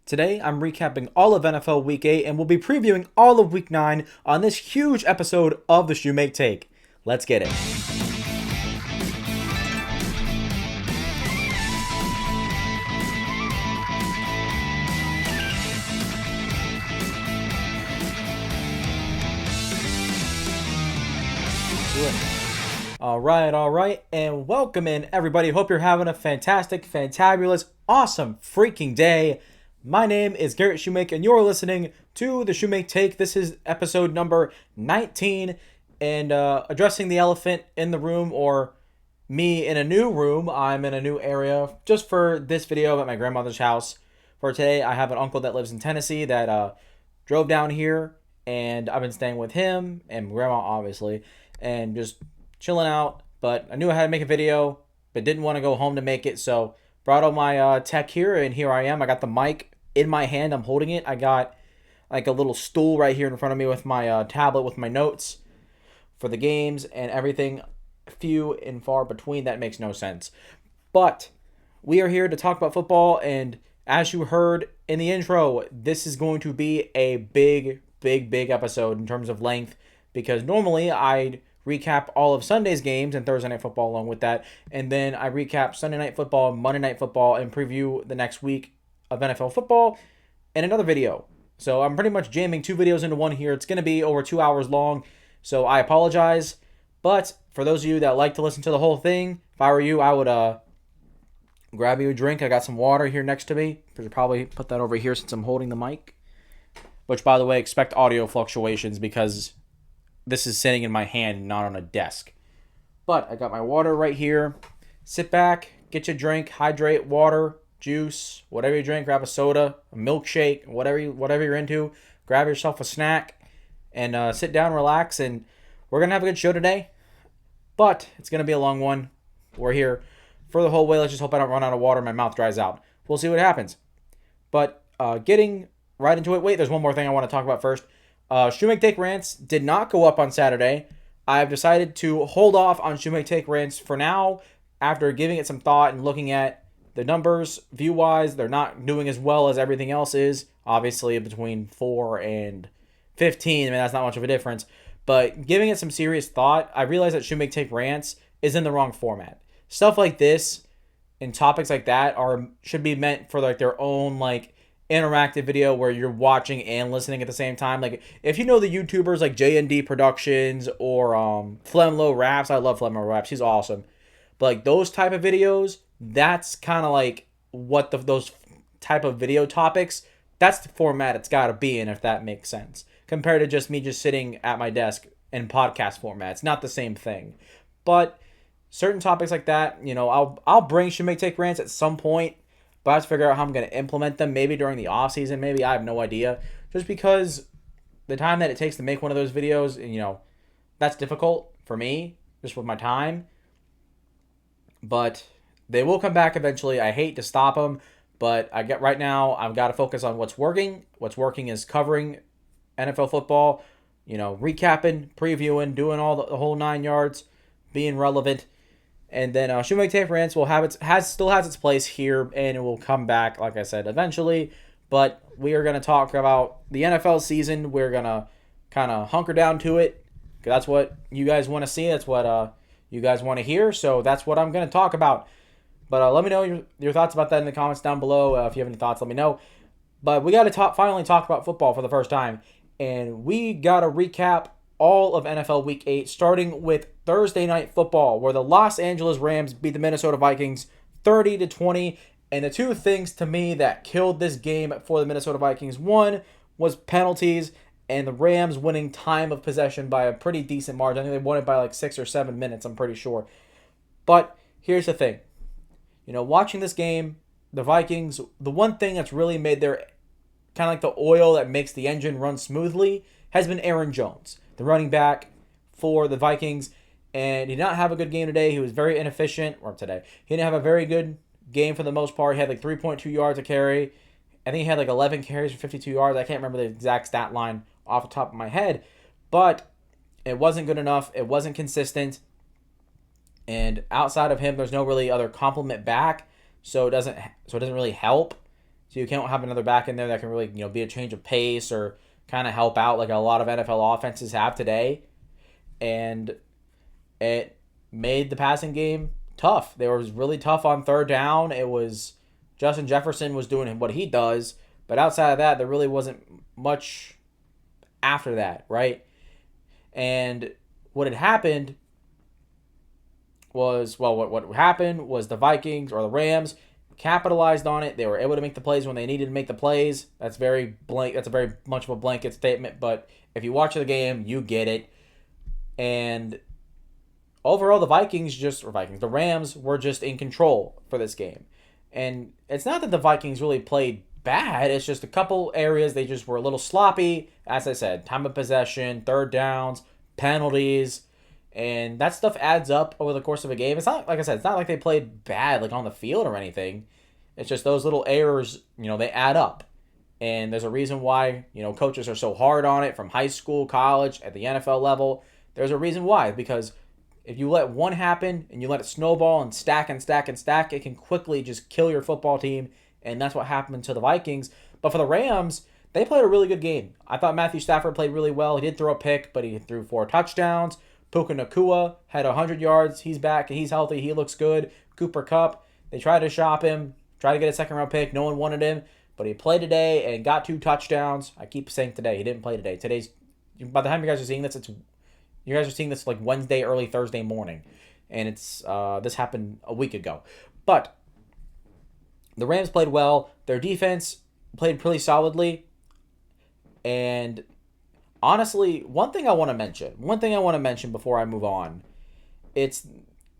Today, I'm recapping all of NFL Week 8 and we'll be previewing all of Week 9 on this huge episode of the Shumake Take. Let's get it. All right, and welcome in everybody. Hope you're having a fantastic, fantabulous, awesome freaking day. My name is Garrett Shumake, and you're listening to the Shumake Take. This is episode number 19, and addressing the elephant in the room, or me in a new room. I'm in a new area just for this video at my grandmother's house. For today, I have an uncle that lives in Tennessee that drove down here, and I've been staying with him and grandma, obviously, and just chilling out. But I knew I had to make a video, but didn't want to go home to make it, so brought all my tech here, and here I am. I got the mic in my hand. I'm holding it. I got like a little stool right here in front of me with my tablet with my notes for the games and everything. Few and far between. That makes no sense. But we are here to talk about football, and as you heard in the intro, this is going to be a big episode in terms of length, because normally I recap all of Sunday's games and Thursday Night Football along with that, and then I recap Sunday Night Football, Monday Night Football, and preview the next week of NFL football in another video. So I'm pretty much jamming two videos into one here. It's going to be over 2 hours long, so I apologize. But for those of you that like to listen to the whole thing, if I were you, I would grab you a drink. I got some water here next to me. I should probably put that over here since I'm holding the mic. Which, by the way, expect audio fluctuations because this is sitting in my hand, not on a desk. But I got my water right here. Sit back, get your drink, hydrate, water, juice, whatever you drink. Grab a soda, a milkshake, whatever you're into. Grab yourself a snack and sit down, relax, and we're going to have a good show today. But it's going to be a long one. We're here for the whole way. Let's just hope I don't run out of water and my mouth dries out. We'll see what happens. But getting right into it. Wait, there's one more thing I want to talk about first. Shumake Take Rants did not go up on Saturday. I've decided to hold off on Shumake Take Rants for now after giving it some thought and looking at the numbers view-wise. They're not doing as well as everything else is. Obviously, between 4 and 15, I mean, that's not much of a difference. But giving it some serious thought, I realized that Shumake Take Rants is in the wrong format. Stuff like this and topics like that should be meant for like their own like interactive video where you're watching and listening at the same time. Like if you know the YouTubers like J&D Productions or Flemlo Raps, I love Flemlo Raps, he's awesome. But like those type of videos, that's kind of like what those type of video topics, that's the format it's got to be in, if that makes sense. Compared to just me just sitting at my desk in podcast format, it's not the same thing. But certain topics like that, you know, I'll bring Shumake Take Rants at some point. But I have to figure out how I'm going to implement them. Maybe during the off season. Maybe, I have no idea. Just because the time that it takes to make one of those videos, you know, that's difficult for me, just with my time. But they will come back eventually. I hate to stop them, but right now I've got to focus on what's working. What's working is covering NFL football, you know, recapping, previewing, doing all the whole 9 yards, being relevant. And then Shumake Take Rants will still has its place here, and it will come back, like I said, eventually. But we are going to talk about the NFL season. We're going to kind of hunker down to it, because that's what you guys want to see. That's what you guys want to hear. So that's what I'm going to talk about. But let me know your thoughts about that in the comments down below. If you have any thoughts, let me know. But we got to finally talk about football for the first time. And we got to recap all of NFL Week 8, starting with Thursday Night Football, where the Los Angeles Rams beat the Minnesota Vikings 30-20. And the two things to me that killed this game for the Minnesota Vikings, one was penalties and the Rams winning time of possession by a pretty decent margin. I think they won it by like 6 or 7 minutes, I'm pretty sure. But here's the thing. You know, watching this game, the Vikings, the one thing that's really made their kind of like the oil that makes the engine run smoothly has been Aaron Jones, the running back for the Vikings. And he did not have a good game today. He was very inefficient. He didn't have a very good game for the most part. He had like 3.2 yards a carry. I think he had like 11 carries for 52 yards. I can't remember the exact stat line off the top of my head. But it wasn't good enough. It wasn't consistent. And outside of him, there's no really other complement back. So it doesn't really help. So you can't have another back in there that can really, be a change of pace or kind of help out like a lot of NFL offenses have today. And it made the passing game tough. They were really tough on third down. It was Justin Jefferson was doing what he does, but outside of that, there really wasn't much after that, right? And what had happened was, well, what happened was the Vikings or the Rams capitalized on it. They were able to make the plays when they needed to make the plays. That's very blank. That's a very much of a blanket statement, but if you watch the game, you get it. And overall, the Rams were just in control for this game. And it's not that the Vikings really played bad. It's just a couple areas they just were a little sloppy. As I said, time of possession, third downs, penalties, and that stuff adds up over the course of a game. It's not, like I said, it's not like they played bad like on the field or anything. It's just those little errors, they add up. And there's a reason why, coaches are so hard on it from high school, college, at the NFL level. There's a reason why, because if you let one happen and you let it snowball and stack and stack and stack, it can quickly just kill your football team, and that's what happened to the Vikings. But for the Rams, they played a really good game. I thought Matthew Stafford played really well. He did throw a pick, but he threw 4 touchdowns. Puka Nacua had 100 yards. He's back and he's healthy. He looks good. Cooper Kupp, they tried to shop him, tried to get a second-round pick. No one wanted him, but he played today and got 2 touchdowns. I keep saying today. He didn't play today. By the time you guys are seeing this, you guys are seeing this like Wednesday, early Thursday morning, and it's this happened a week ago. But the Rams played well. Their defense played pretty solidly, and honestly, one thing I want to mention before I move on, it's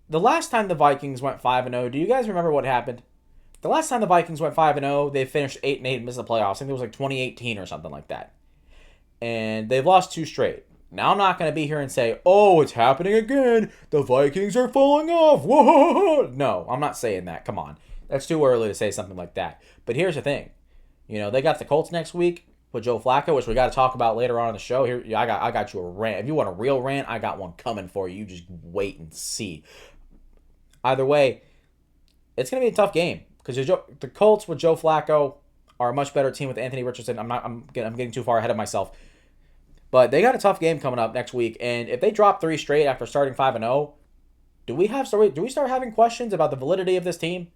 the last time the Vikings went 5-0. Do you guys remember what happened? The last time the Vikings went 5-0, they finished 8-8 and missed the playoffs. I think it was like 2018 or something like that, and they've lost 2 straight. Now, I'm not going to be here and say, oh, it's happening again. The Vikings are falling off. Whoa! No, I'm not saying that. Come on. That's too early to say something like that. But here's the thing. They got the Colts next week with Joe Flacco, which we got to talk about later on in the show. Here, I got you a rant. If you want a real rant, I got one coming for you. You just wait and see. Either way, it's going to be a tough game because the Colts with Joe Flacco are a much better team with Anthony Richardson. I'm getting too far ahead of myself. But they got a tough game coming up next week, and if they drop 3 straight after starting 5-0, do we start having questions about the validity of this team?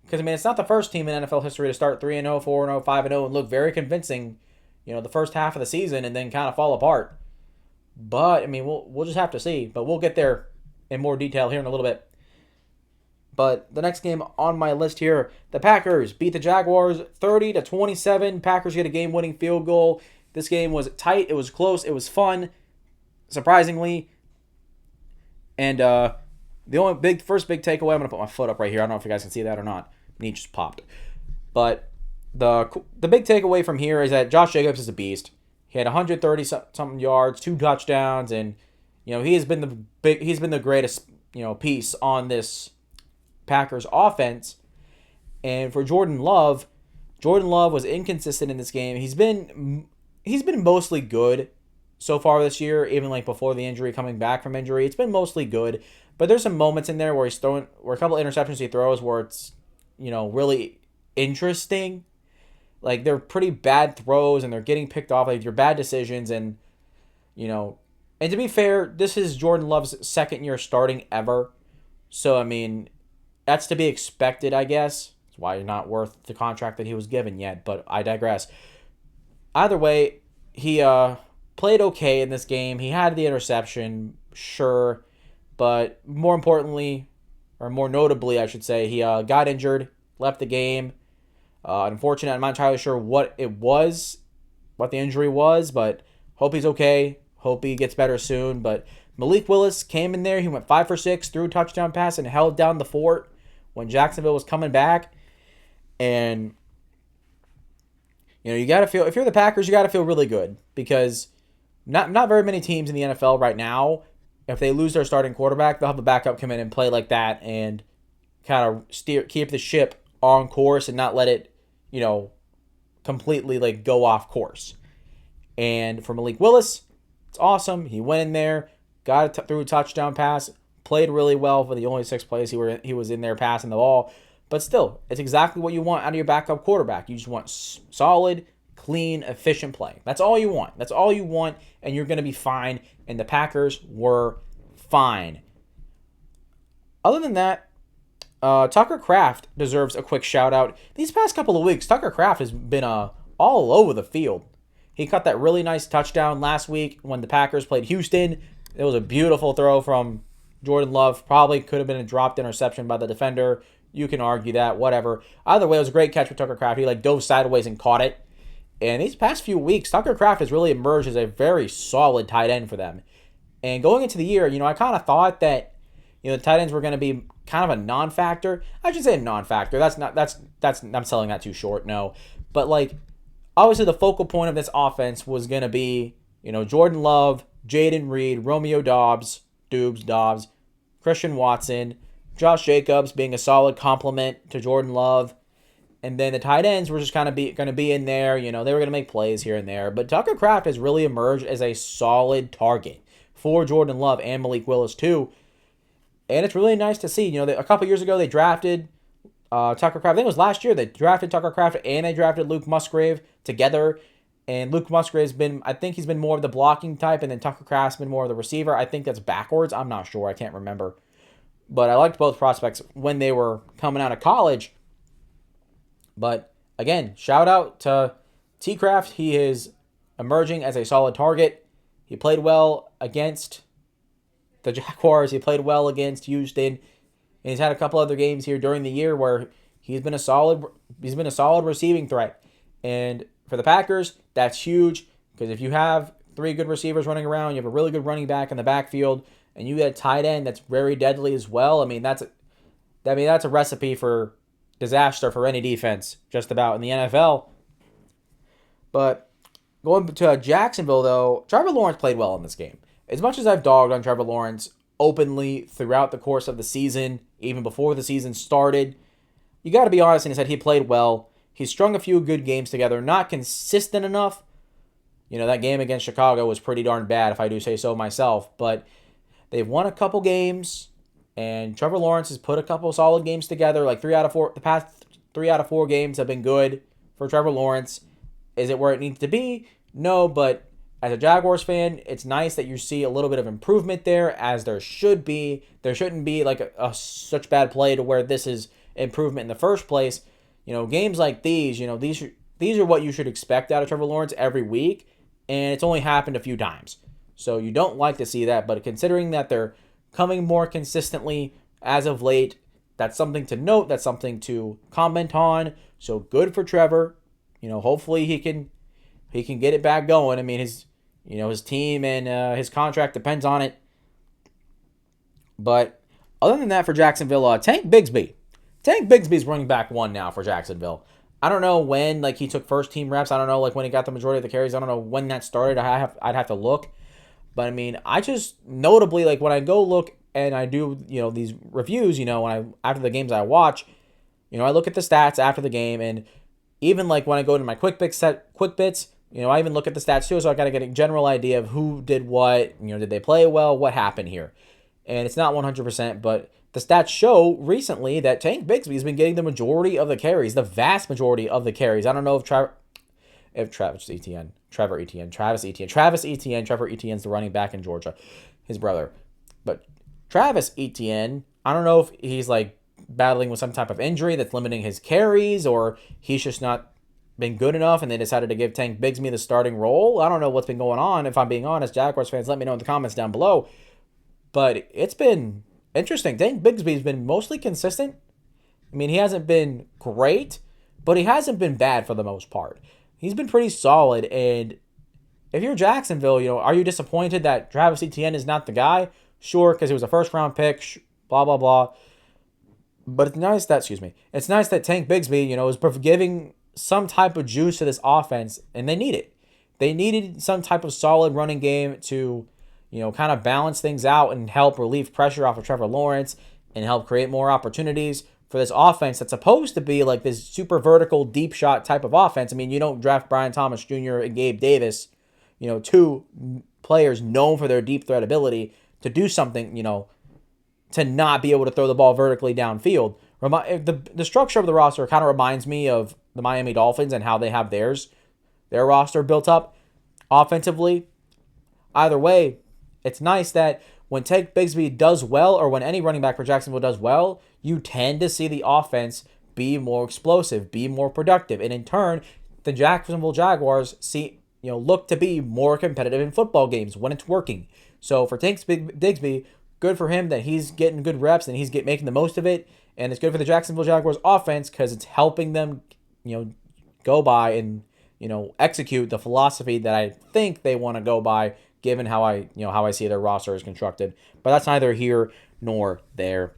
Because it's not the first team in NFL history to start 3-0, 4-0, 5-0 and look very convincing, the first half of the season and then kind of fall apart. But we'll just have to see. But we'll get there in more detail here in a little bit. But the next game on my list here, the Packers beat the Jaguars 30-27. Packers get a game-winning field goal. This game was tight. It was close. It was fun, surprisingly. And the first big takeaway, I'm going to put my foot up right here. I don't know if you guys can see that or not. Knee just popped. But the big takeaway from here is that Josh Jacobs is a beast. He had 130-something yards, 2 touchdowns, and he's been the greatest piece on this Packers offense. And for Jordan Love was inconsistent in this game. He's been mostly good so far this year, even like before the injury, coming back from injury. It's been mostly good, but there's some moments in there where a couple of interceptions he throws where it's, really interesting. Like they're pretty bad throws and they're getting picked off. Like they're bad decisions and, and to be fair, this is Jordan Love's second year starting ever. So, that's to be expected, I guess. That's why you're not worth the contract that he was given yet, but I digress. Either way, he played okay in this game. He had the interception, sure, but more importantly, or more notably, I should say, he got injured, left the game. Unfortunate, I'm not entirely sure what the injury was, but hope he's okay. Hope he gets better soon. But Malik Willis came in there. He went 5 for 6, threw a touchdown pass, and held down the fort when Jacksonville was coming back. And you got to feel, if you're the Packers, you got to feel really good because not very many teams in the NFL right now, if they lose their starting quarterback, they'll have a backup come in and play like that and kind of keep the ship on course and not let it, completely like go off course. And for Malik Willis, it's awesome. He went in there, threw a touchdown pass, played really well for the only 6 plays he was in there passing the ball. But still, it's exactly what you want out of your backup quarterback. You just want solid, clean, efficient play. That's all you want. That's all you want, and you're going to be fine. And the Packers were fine. Other than that, Tucker Kraft deserves a quick shout out. These past couple of weeks, Tucker Kraft has been all over the field. He caught that really nice touchdown last week when the Packers played Houston. It was a beautiful throw from Jordan Love. Probably could have been a dropped interception by the defender. You can argue that, whatever. Either way, it was a great catch for Tucker Kraft. He dove sideways and caught it. And these past few weeks, Tucker Kraft has really emerged as a very solid tight end for them. And going into the year, I kind of thought that the tight ends were going to be kind of a non-factor. I should say a non-factor. I'm selling that too short. No, but obviously the focal point of this offense was going to be Jordan Love, Jaden Reed, Romeo Dobbs, Christian Watson, Josh Jacobs being a solid complement to Jordan Love. And then the tight ends were just kind of going to be in there. They were going to make plays here and there. But Tucker Kraft has really emerged as a solid target for Jordan Love and Malik Willis too. And it's really nice to see. A couple years ago they drafted Tucker Kraft. I think it was last year they drafted Tucker Kraft and they drafted Luke Musgrave together. And Luke Musgrave's I think he's been more of the blocking type, and then Tucker Kraft's been more of the receiver. I think that's backwards. I'm not sure. I can't remember. But I liked both prospects when they were coming out of college. But again, shout out to T. Kraft. He is emerging as a solid target. He played well against the Jaguars. He played well against Houston. And he's had a couple other games here during the year where he's been a solid receiving threat. And for the Packers, that's huge, because if you have three good receivers running around, you have a really good running back in the backfield, and you get a tight end that's very deadly as well. That's a recipe for disaster for any defense, just about, in the NFL. But going to Jacksonville, though, Trevor Lawrence played well in this game. As much as I've dogged on Trevor Lawrence openly throughout the course of the season, even before the season started, you got to be honest and say he played well. He strung a few good games together, not consistent enough. That game against Chicago was pretty darn bad, if I do say so myself. But they've won a couple games, and Trevor Lawrence has put a couple solid games together. The past 3 out of 4 games have been good for Trevor Lawrence. Is it where it needs to be? No, but as a Jaguars fan, it's nice that you see a little bit of improvement there, as there should be. There shouldn't be such bad play to where this is improvement in the first place. Games like these, these are what you should expect out of Trevor Lawrence every week, and it's only happened a few times. So you don't like to see that, but considering that they're coming more consistently as of late, that's something to note, that's something to comment on. So good for Trevor. Hopefully he can get it back going. His team and his contract depends on it. But other than that, for Jacksonville, Tank Bigsby's running back 1 now for Jacksonville. I don't know when he took first team reps. I don't know when he got the majority of the carries. I don't know when that started. I'd have to look. But I just notably when I go look and I do these reviews, after the games I watch, I look at the stats after the game, and even when I go to my quick bits, I even look at the stats too, so I got to get a general idea of who did what. Did they play well? What happened here? And it's not 100%, but the stats show recently that Tank Bigsby has been getting the majority of the carries, the vast majority of the carries. I don't know if Travis Etienne's the running back in Georgia, his brother. But Travis Etienne, I don't know if he's battling with some type of injury that's limiting his carries, or he's just not been good enough and they decided to give Tank Bigsby the starting role. I don't know what's been going on. If I'm being honest, Jaguars fans, let me know in the comments down below. But it's been interesting. Tank Bigsby's been mostly consistent. He hasn't been great, but he hasn't been bad for the most part. He's been pretty solid. And if you're Jacksonville, are you disappointed that Travis Etienne is not the guy? Sure, because he was a first-round pick, blah, blah, blah. But it's nice that Tank Bigsby, is giving some type of juice to this offense, and they need it. They needed some type of solid running game to kind of balance things out and help relieve pressure off of Trevor Lawrence and help create more opportunities for this offense that's supposed to be this super vertical, deep shot type of offense. You don't draft Brian Thomas Jr. and Gabe Davis, 2 players known for their deep threat ability, to do something, to not be able to throw the ball vertically downfield. The structure of the roster kind of reminds me of the Miami Dolphins and how they have their roster built up offensively. Either way, it's nice that when Tank Bigsby does well, or when any running back for Jacksonville does well, you tend to see the offense be more explosive, be more productive, and in turn, the Jacksonville Jaguars look to be more competitive in football games when it's working. So for Tank Bigsby, good for him that he's getting good reps and he's making the most of it, and it's good for the Jacksonville Jaguars offense because it's helping them, go by and execute the philosophy that I think they want to go by, given how I see their roster is constructed. But that's neither here nor there.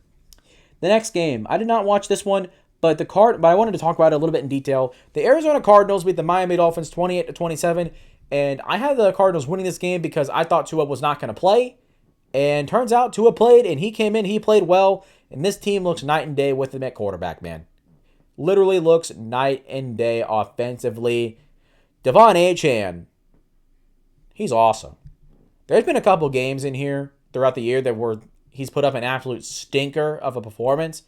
The next game, I did not watch this one, but I wanted to talk about it a little bit in detail. The Arizona Cardinals beat the Miami Dolphins 28-27, and I had the Cardinals winning this game because I thought Tua was not going to play. And turns out Tua played, and he came in, he played well, and this team looks night and day with him at quarterback, man. Literally looks night and day offensively. Devon Achane, he's awesome. There's been a couple games in here throughout the year he's put up an absolute stinker of a performance.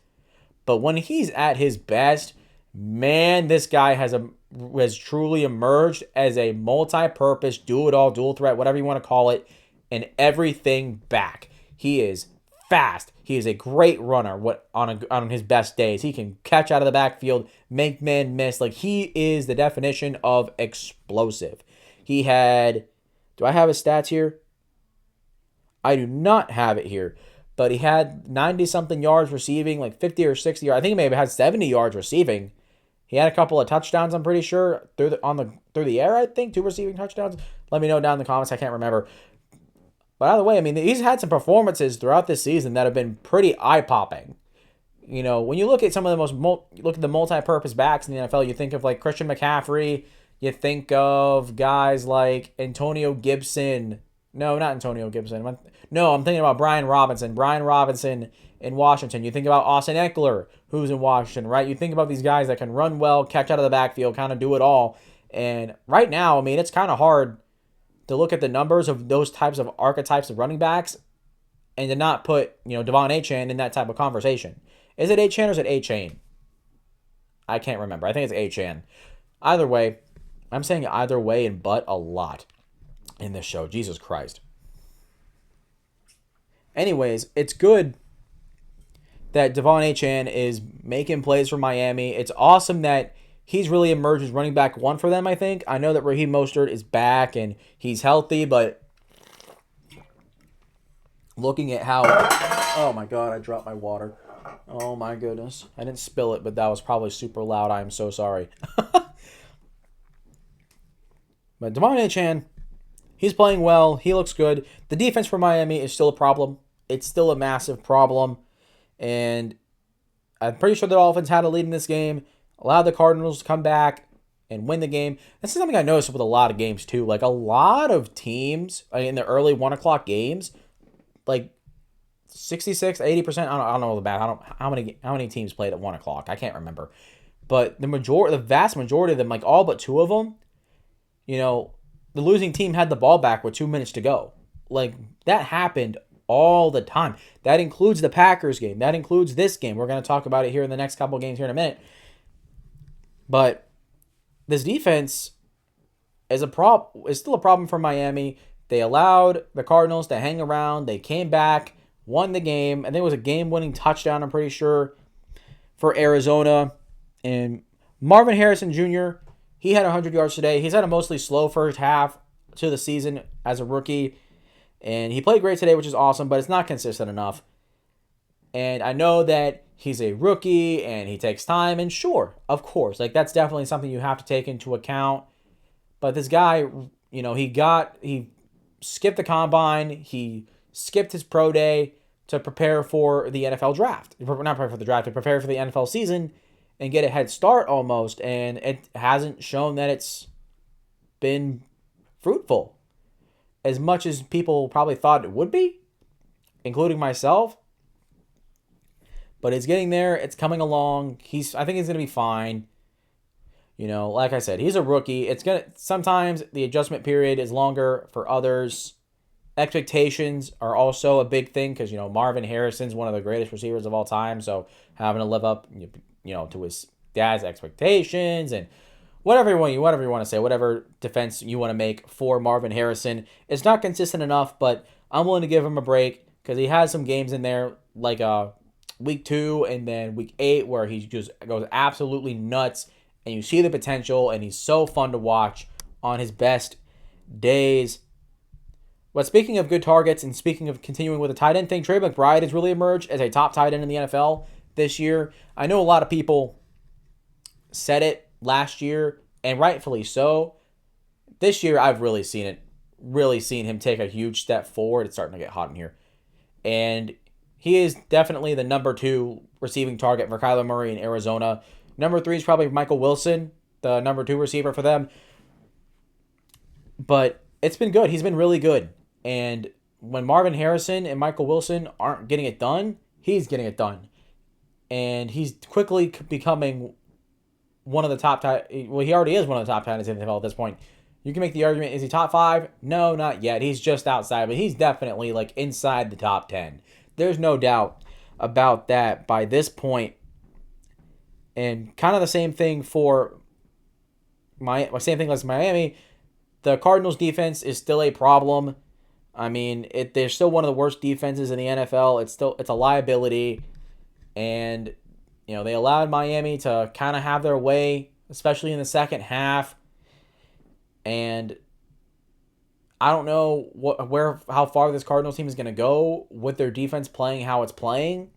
But when he's at his best, man, this guy has truly emerged as a multi-purpose, do-it-all, dual threat, whatever you want to call it, and everything back. He is fast. He is a great runner on his best days. He can catch out of the backfield, make men miss. Like, he is the definition of explosive. He had... Do I have his stats here? I do not have it here. But he had 90-something yards receiving, like 50 or 60 yards. I think he maybe had 70 yards receiving. He had a couple of touchdowns, I'm pretty sure, through the air, I think. 2 receiving touchdowns. Let me know down in the comments. I can't remember. But either way, I mean, he's had some performances throughout this season that have been pretty eye-popping. When you look at some of the multi-purpose backs in the NFL, you think of like Christian McCaffrey. You think of guys like Antonio Gibson. No, not Antonio Gibson. No, I'm thinking about Brian Robinson. Brian Robinson in Washington. You think about Austin Eckler, who's in Washington, right? You think about these guys that can run well, catch out of the backfield, kind of do it all. And right now, I mean, it's kind of hard to look at the numbers of those types of archetypes of running backs and to not put, Devon Achane in that type of conversation. Is it Achane or is it Achane? I can't remember. I think it's Achane. Either way, I'm saying either way and but a lot in this show. Jesus Christ. Anyways, it's good that Devon Achane is making plays for Miami. It's awesome that he's really emerged as running back 1 for them, I think. I know that Raheem Mostert is back and he's healthy, but looking at how... Oh my God, I dropped my water. Oh my goodness. I didn't spill it, but that was probably super loud. I am so sorry. But Devon Achane, he's playing well. He looks good. The defense for Miami is still a problem. It's still a massive problem. And I'm pretty sure the Dolphins had a lead in this game, allowed the Cardinals to come back and win the game. This is something I noticed with a lot of games too. Like, a lot of teams in the early 1 o'clock games, like 66, 80%. I don't know the math. How many teams played at 1 o'clock. I can't remember. But the vast majority of them, like all but 2 of them, the losing team had the ball back with 2 minutes to go. Like, that happened all the time. That includes the Packers game. That includes this game. We're going to talk about it here in the next couple games here in a minute. But this defense is still a problem for Miami. They allowed the Cardinals to hang around. They came back, won the game. I think it was a game-winning touchdown, I'm pretty sure, for Arizona. And Marvin Harrison Jr., he had 100 yards today. He's had a mostly slow first half to the season as a rookie. And he played great today, which is awesome, but it's not consistent enough. And I know that he's a rookie and he takes time. And sure, of course, like, that's definitely something you have to take into account. But this guy, he skipped the combine. He skipped his pro day to prepare for the NFL draft. Not prepare for the draft, to prepare for the NFL season and get a head start almost. And it hasn't shown that it's been fruitful as much as people probably thought it would be, including myself. But it's getting there. It's coming along. I think he's going to be fine. Like I said, he's a rookie. Sometimes the adjustment period is longer for others. Expectations are also a big thing because, Marvin Harrison's one of the greatest receivers of all time. So having to live up, to his dad's expectations and whatever you want to say, whatever defense you want to make for Marvin Harrison, it's not consistent enough, but I'm willing to give him a break because he has some games in there like week 2 and then week 8 where he just goes absolutely nuts and you see the potential and he's so fun to watch on his best days. But speaking of good targets and speaking of continuing with the tight end thing, Trey McBride has really emerged as a top tight end in the NFL this year. I know a lot of people said it last year, and rightfully so. This year, I've really seen him take a huge step forward. It's starting to get hot in here. And he is definitely the number 2 receiving target for Kyler Murray in Arizona. Number 3 is probably Michael Wilson, the number 2 receiver for them. But it's been good. He's been really good. And when Marvin Harrison and Michael Wilson aren't getting it done, he's getting it done. And he's quickly becoming one of the top well, he already is one of the top 10 in the NFL at this point. You can make the argument, is he top 5? No, not yet. He's just outside, but he's definitely like inside the top 10. There's no doubt about that by this point. And kind of the same thing for same thing as Miami. The Cardinals defense is still a problem. I mean, they're still one of the worst defenses in the NFL. It's a liability. And they allowed Miami to kind of have their way, especially in the second half. And I don't know how far this Cardinals team is going to go with their defense playing how it's playing.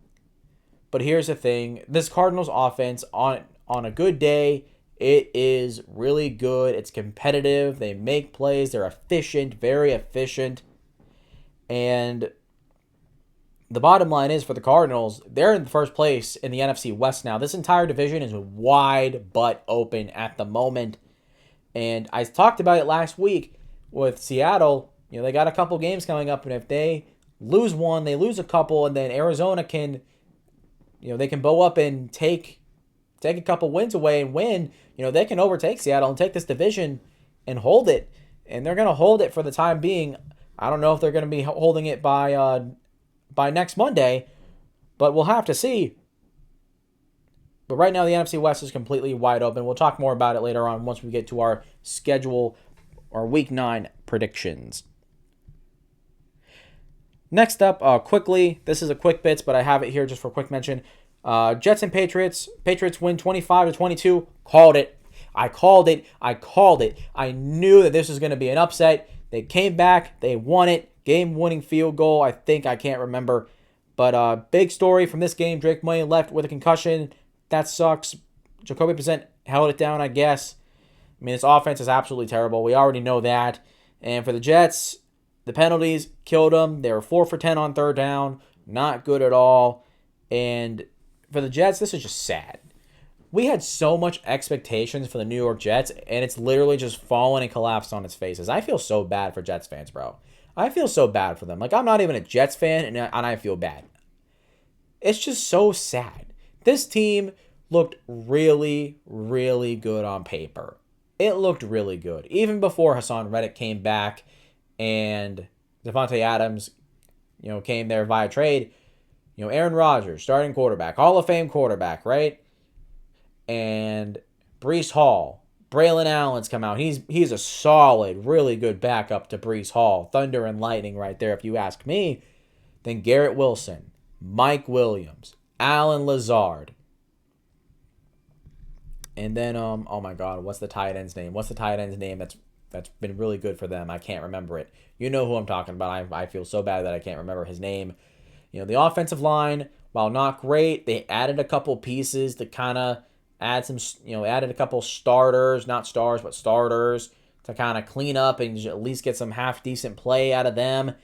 But here's the thing. This Cardinals offense, on a good day, it is really good. It's competitive. They make plays. They're efficient, very efficient. And the bottom line is for the Cardinals, they're in the first place in the NFC West now. This entire division is wide butt open at the moment. And I talked about it last week with Seattle. They got a couple games coming up, and if they lose one, they lose a couple, and then Arizona can, they can bow up and take a couple wins away and win. They can overtake Seattle and take this division and hold it. And they're going to hold it for the time being. I don't know if they're going to be holding it by next Monday, but we'll have to see. But right now, the NFC West is completely wide open. We'll talk more about it later on once we get to our schedule, our Week 9 predictions. Next up, quickly, this is a quick bits, but I have it here just for a quick mention. Jets and Patriots. Patriots win 25-22. Called it. I called it. I knew that this was going to be an upset. They came back. They won it. Game-winning field goal. I can't remember. But big story from this game. Drake May left with a concussion. That sucks. Jacoby Brissett held it down, I guess. I mean, this offense is absolutely terrible. We already know that. And for the Jets, the penalties killed them. They were 4 for 10 on third down. Not good at all. And for the Jets, this is just sad. We had so much expectations for the New York Jets, and it's literally just fallen and collapsed on its faces. I feel so bad for Jets fans, bro. I feel so bad for them. Like, I'm not even a Jets fan, and I feel bad. It's just so sad. This team looked really, really good on paper. It looked really good. Even before Hassan Reddick came back and Devontae Adams, came there via trade. Aaron Rodgers, starting quarterback, Hall of Fame quarterback, right? And Breece Hall, Braylon Allen's come out. He's a solid, really good backup to Breece Hall. Thunder and lightning right there, if you ask me. Then Garrett Wilson, Mike Williams, Allen Lazard. And then, oh my God, what's the tight end's name? That's been really good for them? I can't remember it. You know who I'm talking about. I feel so bad that I can't remember his name. The offensive line, while not great, they added a couple pieces to kind of add some, added a couple starters, not stars, but starters to kind of clean up and at least get some half-decent play out of them.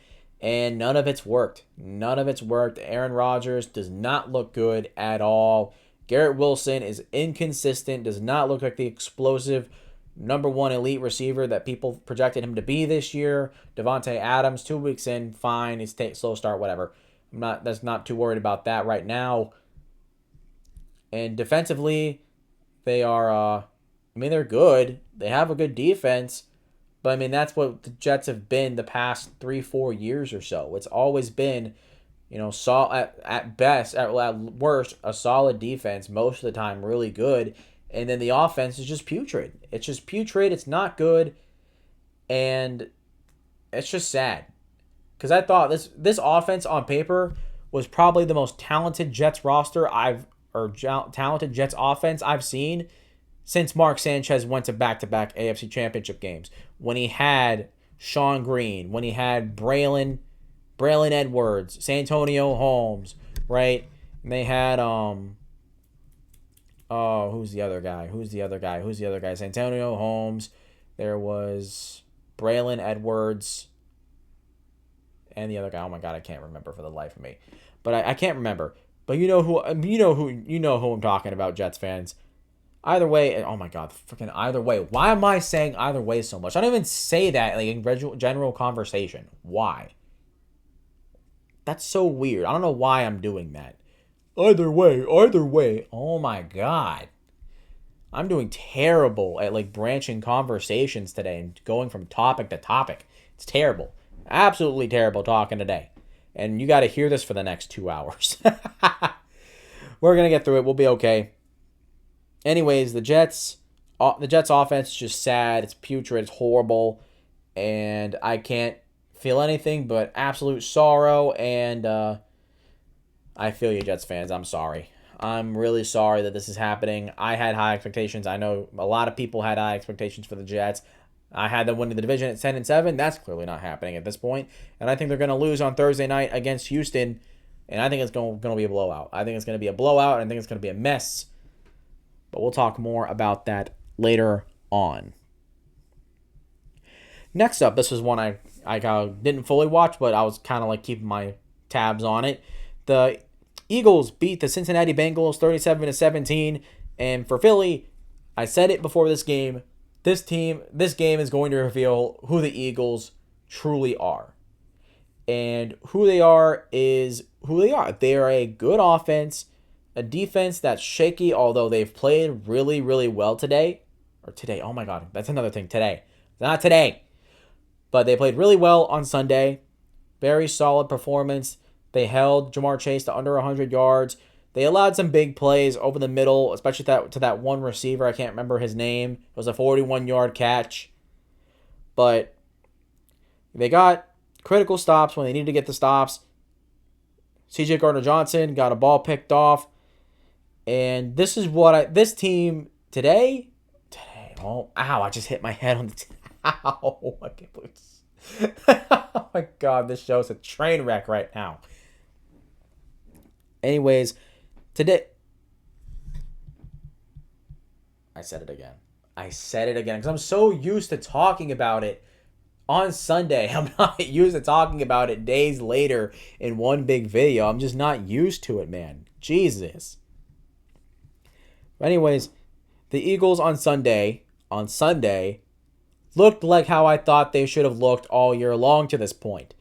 And none of it's worked. Aaron Rodgers does not look good at all. Garrett Wilson is inconsistent, does not look like the explosive number 1 elite receiver that people projected him to be this year. Devontae Adams, 2 weeks in, fine. He's slow start, whatever. That's not too worried about that right now. And defensively, they are, they're good. They have a good defense, But I mean, that's what the Jets have been the past 3-4 years or so. It's always been, at best, at worst, a solid defense, most of the time really good. And then the offense is just putrid. It's just putrid. It's not good. And it's just sad. Because I thought this offense on paper was probably the most talented Jets talented Jets offense I've seen since Mark Sanchez went to back-to-back AFC Championship games. When he had Sean Green, when he had Braylon Edwards, Santonio Holmes, right? And they had who's the other guy? Santonio Holmes. There was Braylon Edwards and the other guy. Oh my god, I can't remember for the life of me. But I can't remember. But you know who I'm talking about, Jets fans. Either way, oh my god, freaking either way. Why am I saying either way so much? I don't even say that like in general conversation. Why? That's so weird. I don't know why I'm doing that. Either way. Oh my god. I'm doing terrible at like branching conversations today and going from topic to topic. It's terrible. Absolutely terrible talking today. And you got to hear this for the next 2 hours. We're going to get through it. We'll be okay. Anyways, the Jets offense is just sad. It's putrid. It's horrible. And I can't feel anything but absolute sorrow. And I feel you, Jets fans. I'm sorry. I'm really sorry that this is happening. I had high expectations. I know a lot of people had high expectations for the Jets. I had them winning the division at 10-7. That's clearly not happening at this point. And I think they're going to lose on Thursday night against Houston. And I think it's going to be a blowout. I think it's going to be a blowout. I think it's going to be a mess. But we'll talk more about that later on. Next up, this was one I didn't fully watch, but I was kind of like keeping my tabs on it. The Eagles beat the Cincinnati Bengals 37-17. And for Philly, I said it before this game, this game is going to reveal who the Eagles truly are. And who they are is who they are. They are a good offense, a defense that's shaky, although they've played really, really well today. Or today, oh my god, that's another thing, today. Not today. But they played really well on Sunday. Very solid performance. They held Jamar Chase to under 100 yards. They allowed some big plays over the middle, especially to that one receiver. I can't remember his name. It was a 41-yard catch. But they got critical stops when they needed to get the stops. C.J. Gardner-Johnson got a ball picked off. And this is what this team today, oh, ow, I just hit my head on the ow, I can't believe this. Oh my god, this show's a train wreck right now. Anyways, today, I said it again because I'm so used to talking about it on Sunday. I'm not used to talking about it days later in one big video. I'm just not used to it, man. Jesus. But anyways, the Eagles on Sunday looked like how I thought they should have looked all year long to this point.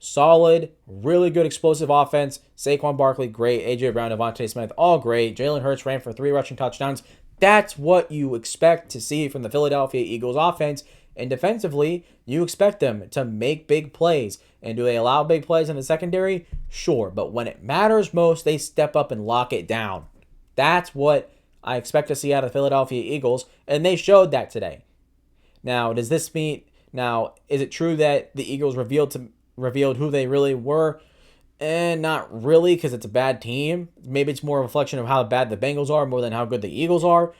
Solid, really good explosive offense. Saquon Barkley, great. A.J. Brown, Devontae Smith, all great. Jalen Hurts ran for 3 rushing touchdowns. That's what you expect to see from the Philadelphia Eagles offense. And defensively, you expect them to make big plays. And do they allow big plays in the secondary? Sure. But when it matters most, they step up and lock it down. That's what I expect to see out of the Philadelphia Eagles. And they showed that today. Now, is it true that the Eagles revealed who they really were? Not really, because it's a bad team. Maybe it's more a reflection of how bad the Bengals are more than how good the Eagles are.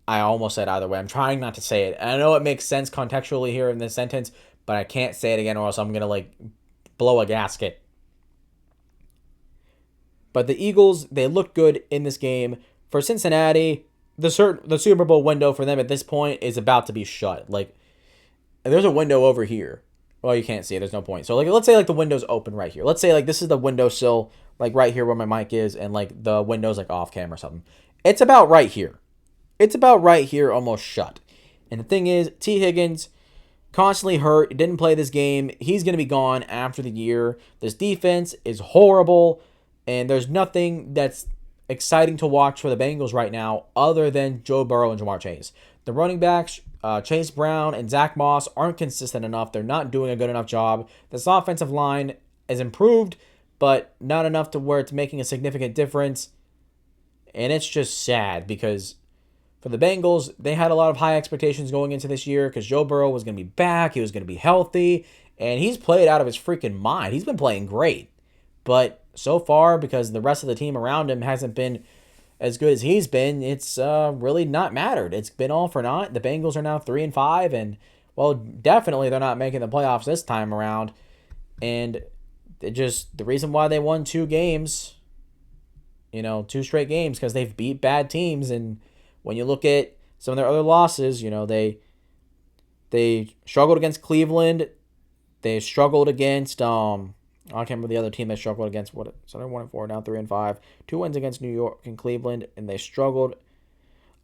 I almost said either way. I'm trying not to say it. And I know it makes sense contextually here in this sentence, but I can't say it again or else I'm going to blow a gasket. But the Eagles, they look good in this game. For Cincinnati, the Super Bowl window for them at this point is about to be shut. There's a window over here. Well, you can't see it. There's no point. So, let's say, the window's open right here. Let's say, this is the windowsill, right here where my mic is, and, the window's, off cam or something. It's about right here. Almost shut. And the thing is, T. Higgins, constantly hurt, didn't play this game. He's going to be gone after the year. This defense is horrible, and there's nothing that's exciting to watch for the Bengals right now other than Joe Burrow and Jamar Chase. The running backs, Chase Brown and Zach Moss, aren't consistent enough. They're not doing a good enough job. This offensive line is improved, but not enough to where it's making a significant difference. And it's just sad because for the Bengals, they had a lot of high expectations going into this year because Joe Burrow was going to be back. He was going to be healthy. And he's played out of his freaking mind. He's been playing great. But so far, because the rest of the team around him hasn't been as good as he's been, it's really not mattered. It's been all for naught. The Bengals are now 3-5, and well, definitely they're not making the playoffs this time around. And the reason why they won 2 games, 2 straight games, because they've beat bad teams. And when you look at some of their other losses, they struggled against Cleveland. They struggled against I can't remember the other team they struggled against. So they're 1-4, now 3-5. 2 wins against New York and Cleveland, and they struggled.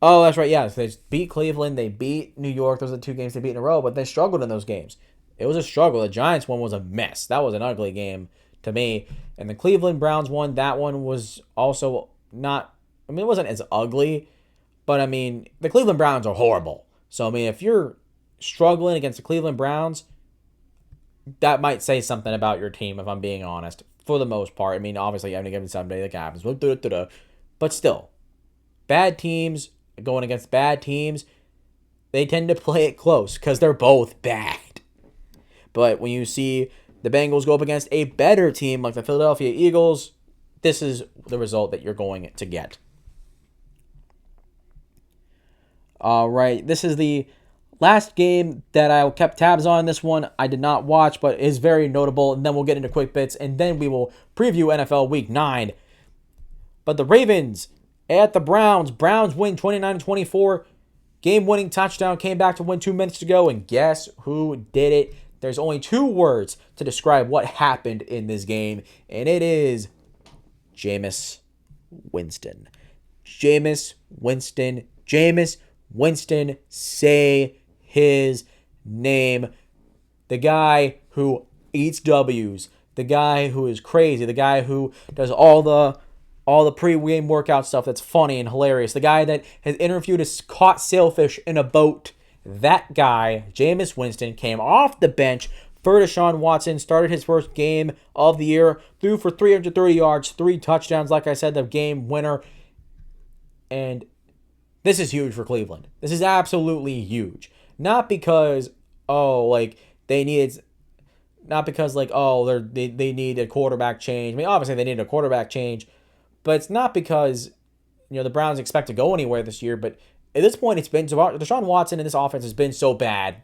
Oh, that's right. Yeah, so they beat Cleveland. They beat New York. Those are the 2 games they beat in a row, but they struggled in those games. It was a struggle. The Giants one was a mess. That was an ugly game to me. And the Cleveland Browns one, that one was also not. I mean, it wasn't as ugly, but I mean, the Cleveland Browns are horrible. So I mean, if you're struggling against the Cleveland Browns, that might say something about your team, if I'm being honest, for the most part. I mean, obviously, you have a given Sunday, that happens. But still, bad teams going against bad teams, they tend to play it close because they're both bad. But when you see the Bengals go up against a better team like the Philadelphia Eagles, this is the result that you're going to get. All right, this is the last game that I kept tabs on. This one I did not watch, but is very notable. And then we'll get into quick bits, and then we will preview NFL Week 9. But the Ravens at the Browns. Browns win 29-24. Game-winning touchdown, came back to win 2 minutes to go, and guess who did it? There's only 2 words to describe what happened in this game, and it is Jameis Winston. Jameis Winston, say his name. The guy who eats W's, the guy who is crazy, the guy who does all the pre-game workout stuff that's funny and hilarious, the guy that has interviewed a caught sailfish in a boat. That guy, Jameis Winston, came off the bench for Deshaun Watson, started his first game of the year, threw for 330 yards, 3 touchdowns, like I said, the game winner. And this is huge for Cleveland. This is absolutely huge. Not because, they need a quarterback change. I mean, obviously they need a quarterback change, but it's not because, the Browns expect to go anywhere this year. But at this point, it's been so Deshaun Watson and this offense has been so bad.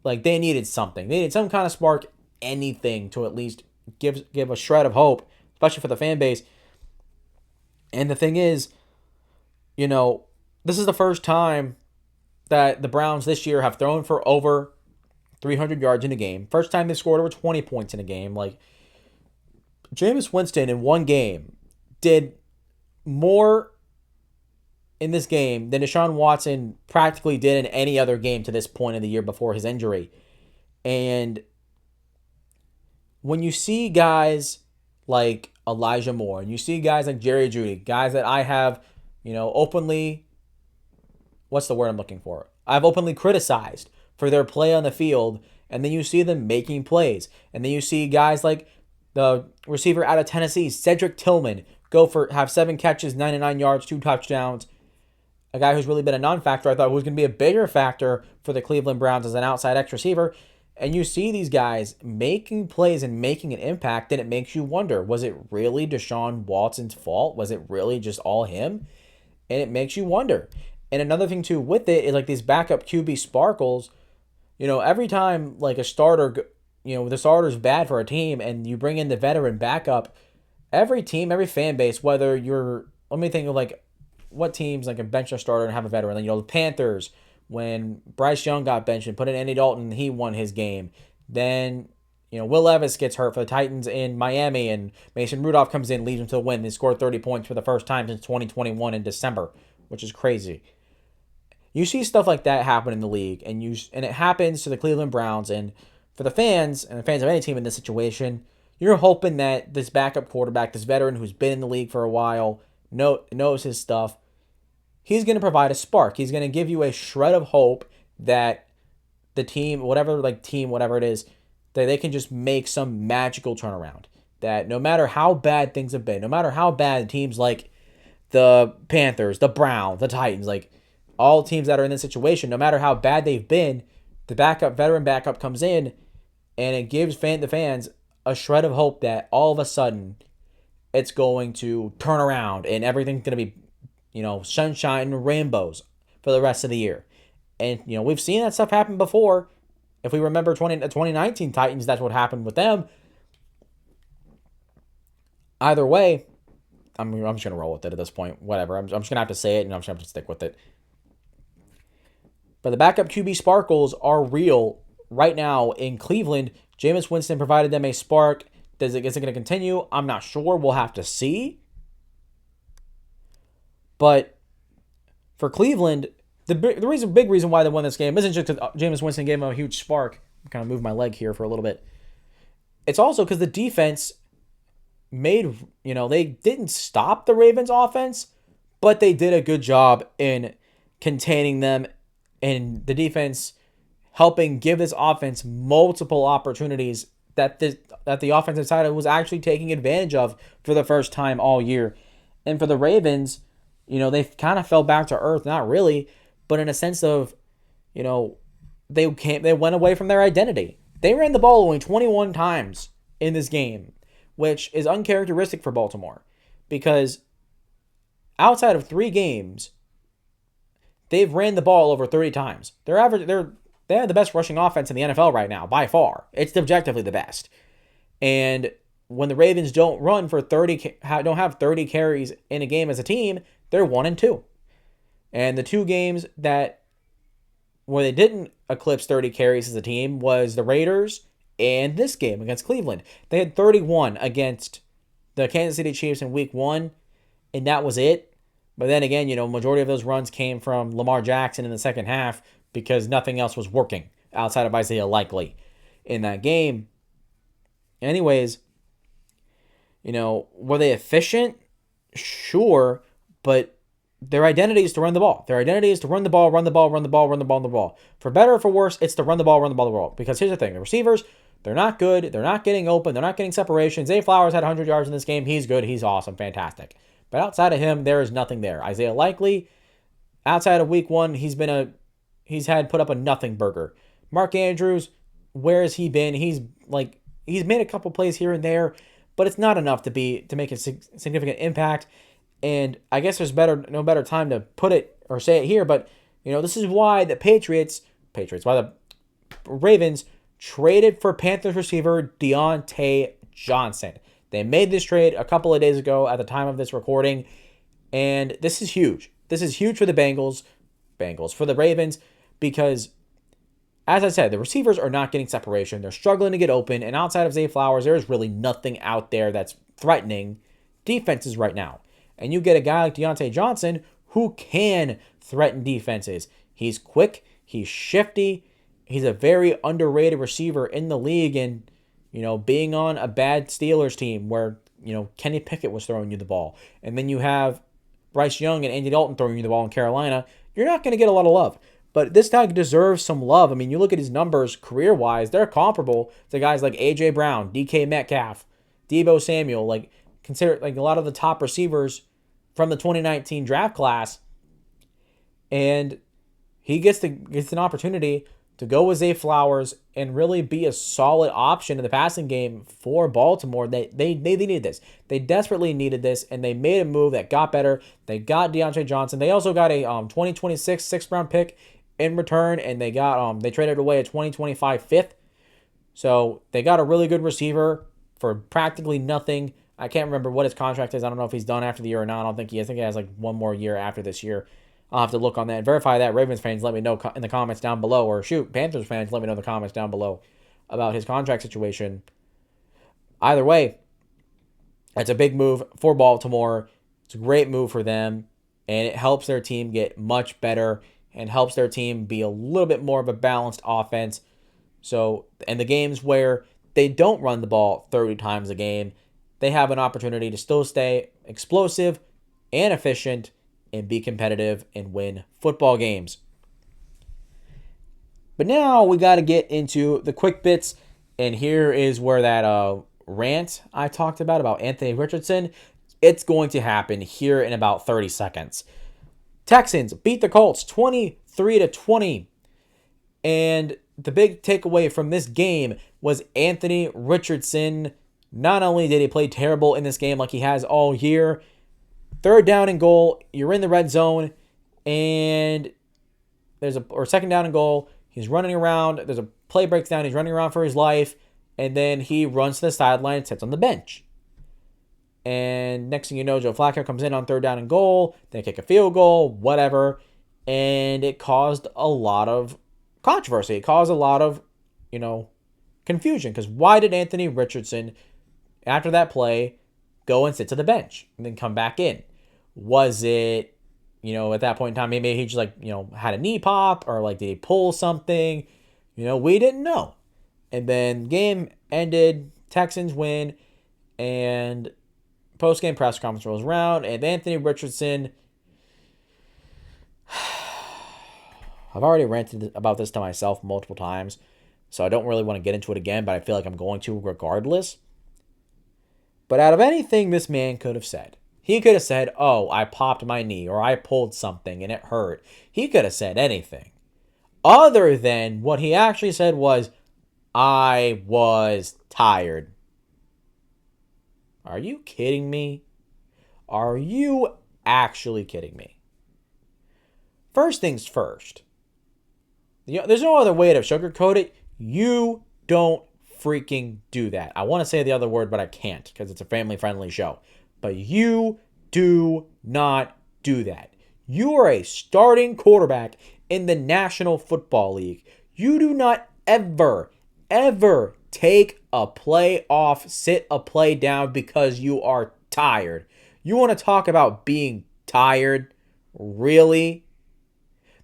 Like, they needed something. They needed some kind of spark, anything to at least give a shred of hope, especially for the fan base. And the thing is, this is the first time that the Browns this year have thrown for over 300 yards in a game. First time they scored over 20 points in a game. Like, Jameis Winston in one game did more in this game than Deshaun Watson practically did in any other game to this point in the year before his injury. And when you see guys like Elijah Moore, and you see guys like Jerry Jeudy, guys that I have, openly, what's the word I'm looking for? I've openly criticized for their play on the field, and then you see them making plays. And then you see guys like the receiver out of Tennessee, Cedric Tillman, have 7 catches, 99 yards, 2 touchdowns. A guy who's really been a non-factor. I thought was going to be a bigger factor for the Cleveland Browns as an outside X receiver. And you see these guys making plays and making an impact, and it makes you wonder, was it really Deshaun Watson's fault? Was it really just all him? And it makes you wonder. And another thing, too, with it is like these backup QB sparkles. Every time like a starter, the starter's bad for a team and you bring in the veteran backup, every team, every fan base, whether you're, let me think of like what teams like a bench a starter and have a veteran. Like, the Panthers, when Bryce Young got benched and put in Andy Dalton, he won his game. Then, Will Levis gets hurt for the Titans in Miami, and Mason Rudolph comes in, leads them to the win. They scored 30 points for the first time since 2021 in December, which is crazy. You see stuff like that happen in the league, and it happens to the Cleveland Browns. And for the fans, and the fans of any team in this situation, you're hoping that this backup quarterback, this veteran who's been in the league for a while, knows his stuff, he's going to provide a spark. He's going to give you a shred of hope that the team, whatever it is, that they can just make some magical turnaround. That no matter how bad things have been, no matter how bad teams like the Panthers, the Browns, the Titans, like all teams that are in this situation, no matter how bad they've been, the veteran backup comes in and it gives the fans a shred of hope that all of a sudden it's going to turn around and everything's going to be, sunshine and rainbows for the rest of the year. And, we've seen that stuff happen before. If we remember the 2019 Titans, that's what happened with them. Either way, I'm just going to roll with it at this point. Whatever. I'm just going to have to say it, and I'm just going to have to stick with it. But the backup QB sparkles are real right now in Cleveland. Jameis Winston provided them a spark. Is it going to continue? I'm not sure. We'll have to see. But for Cleveland, the big reason why they won this game isn't just because Jameis Winston gave them a huge spark. I'm kind of move my leg here for a little bit. It's also because the defense they didn't stop the Ravens offense, but they did a good job in containing them, and the defense helping give this offense multiple opportunities that the offensive side was actually taking advantage of for the first time all year. And for the Ravens, they kind of fell back to earth, not really, but in a sense of, they went away from their identity. They ran the ball only 21 times in this game, which is uncharacteristic for Baltimore, because outside of 3 games, they've ran the ball over 30 times. They have the best rushing offense in the NFL right now, by far. It's objectively the best. And when the Ravens don't don't have 30 carries in a game as a team, they're 1-2. And the 2 games where they didn't eclipse 30 carries as a team was the Raiders and this game against Cleveland. They had 31 against the Kansas City Chiefs in week 1, and that was it. But then again, majority of those runs came from Lamar Jackson in the second half because nothing else was working outside of Isaiah Likely in that game. Anyways, were they efficient? Sure, but their identity is to run the ball. Their identity is to run the ball. For better or for worse, it's to run the ball. Because here's the thing. The receivers, they're not good. They're not getting open. They're not getting separation. Zay Flowers had 100 yards in this game. He's good. He's awesome. Fantastic. But outside of him, there is nothing there. Isaiah Likely, outside of week 1, he's had put up a nothing burger. Mark Andrews, where has he been? He's made a couple plays here and there, but it's not enough to make a significant impact. And I guess there's no better time to put it or say it here, but this is why the why the Ravens traded for Panthers receiver Deontay Johnson. They made this trade a couple of days ago at the time of this recording, and this is huge. This is huge for the for the Ravens, because, as I said, the receivers are not getting separation. They're struggling to get open, and outside of Zay Flowers, there's really nothing out there that's threatening defenses right now. And you get a guy like Deontay Johnson who can threaten defenses. He's quick. He's shifty. He's a very underrated receiver in the league. And, being on a bad Steelers team where, Kenny Pickett was throwing you the ball, and then you have Bryce Young and Andy Dalton throwing you the ball in Carolina, you're not going to get a lot of love. But this guy deserves some love. I mean, you look at his numbers career-wise, they're comparable to guys like A.J. Brown, DK Metcalf, Deebo Samuel, consider a lot of the top receivers from the 2019 draft class. And he gets an opportunity to go with Zay Flowers and really be a solid option in the passing game for Baltimore. They needed this. They desperately needed this, and they made a move that got better. They got Deontay Johnson. They also got a 2026 6th-round pick in return, and they traded away a 2025 fifth. So they got a really good receiver for practically nothing. I can't remember what his contract is. I don't know if he's done after the year or not. I don't think he is. I think he has one more year after this year. I'll have to look on that and verify that. Ravens fans, let me know in the comments down below. Or Panthers fans, let me know in the comments down below about his contract situation. Either way, that's a big move for Baltimore. It's a great move for them, and it helps their team get much better and helps their team be a little bit more of a balanced offense. So, in the games where they don't run the ball 30 times a game, they have an opportunity to still stay explosive and efficient and be competitive and win football games. But now we got to get into the quick bits, and here is where that rant I talked about Anthony Richardson, it's going to happen here in about 30 seconds. Texans beat the Colts 23-20, and the big takeaway from this game was Anthony Richardson. Not only did he play terrible in this game like he has all year, third down and goal, you're in the red zone, and or second down and goal, he's running around, there's a play breaks down, he's running around for his life, and then he runs to the sideline and sits on the bench. And next thing you know, Joe Flacco comes in on third down and goal, they kick a field goal, whatever, and it caused a lot of controversy. It caused a lot of, confusion, because why did Anthony Richardson, after that play, go and sit to the bench and then come back in? Was it, at that point in time, maybe he just had a knee pop, or did he pull something? We didn't know. And then game ended, Texans win, and post-game press conference rolls around, and Anthony Richardson, I've already ranted about this to myself multiple times, so I don't really want to get into it again, but I feel like I'm going to regardless. But out of anything this man could have said, he could have said, oh, I popped my knee, or I pulled something and it hurt. He could have said anything. Other than what he actually said was, I was tired. Are you kidding me? Are you actually kidding me? First things first. There's no other way to sugarcoat it. You don't freaking do that. I want to say the other word, but I can't because it's a family-friendly show. But you do not do that. You are a starting quarterback in the National Football League. You do not ever take a play off, sit a play down because you are tired. You want to talk about being tired? Really?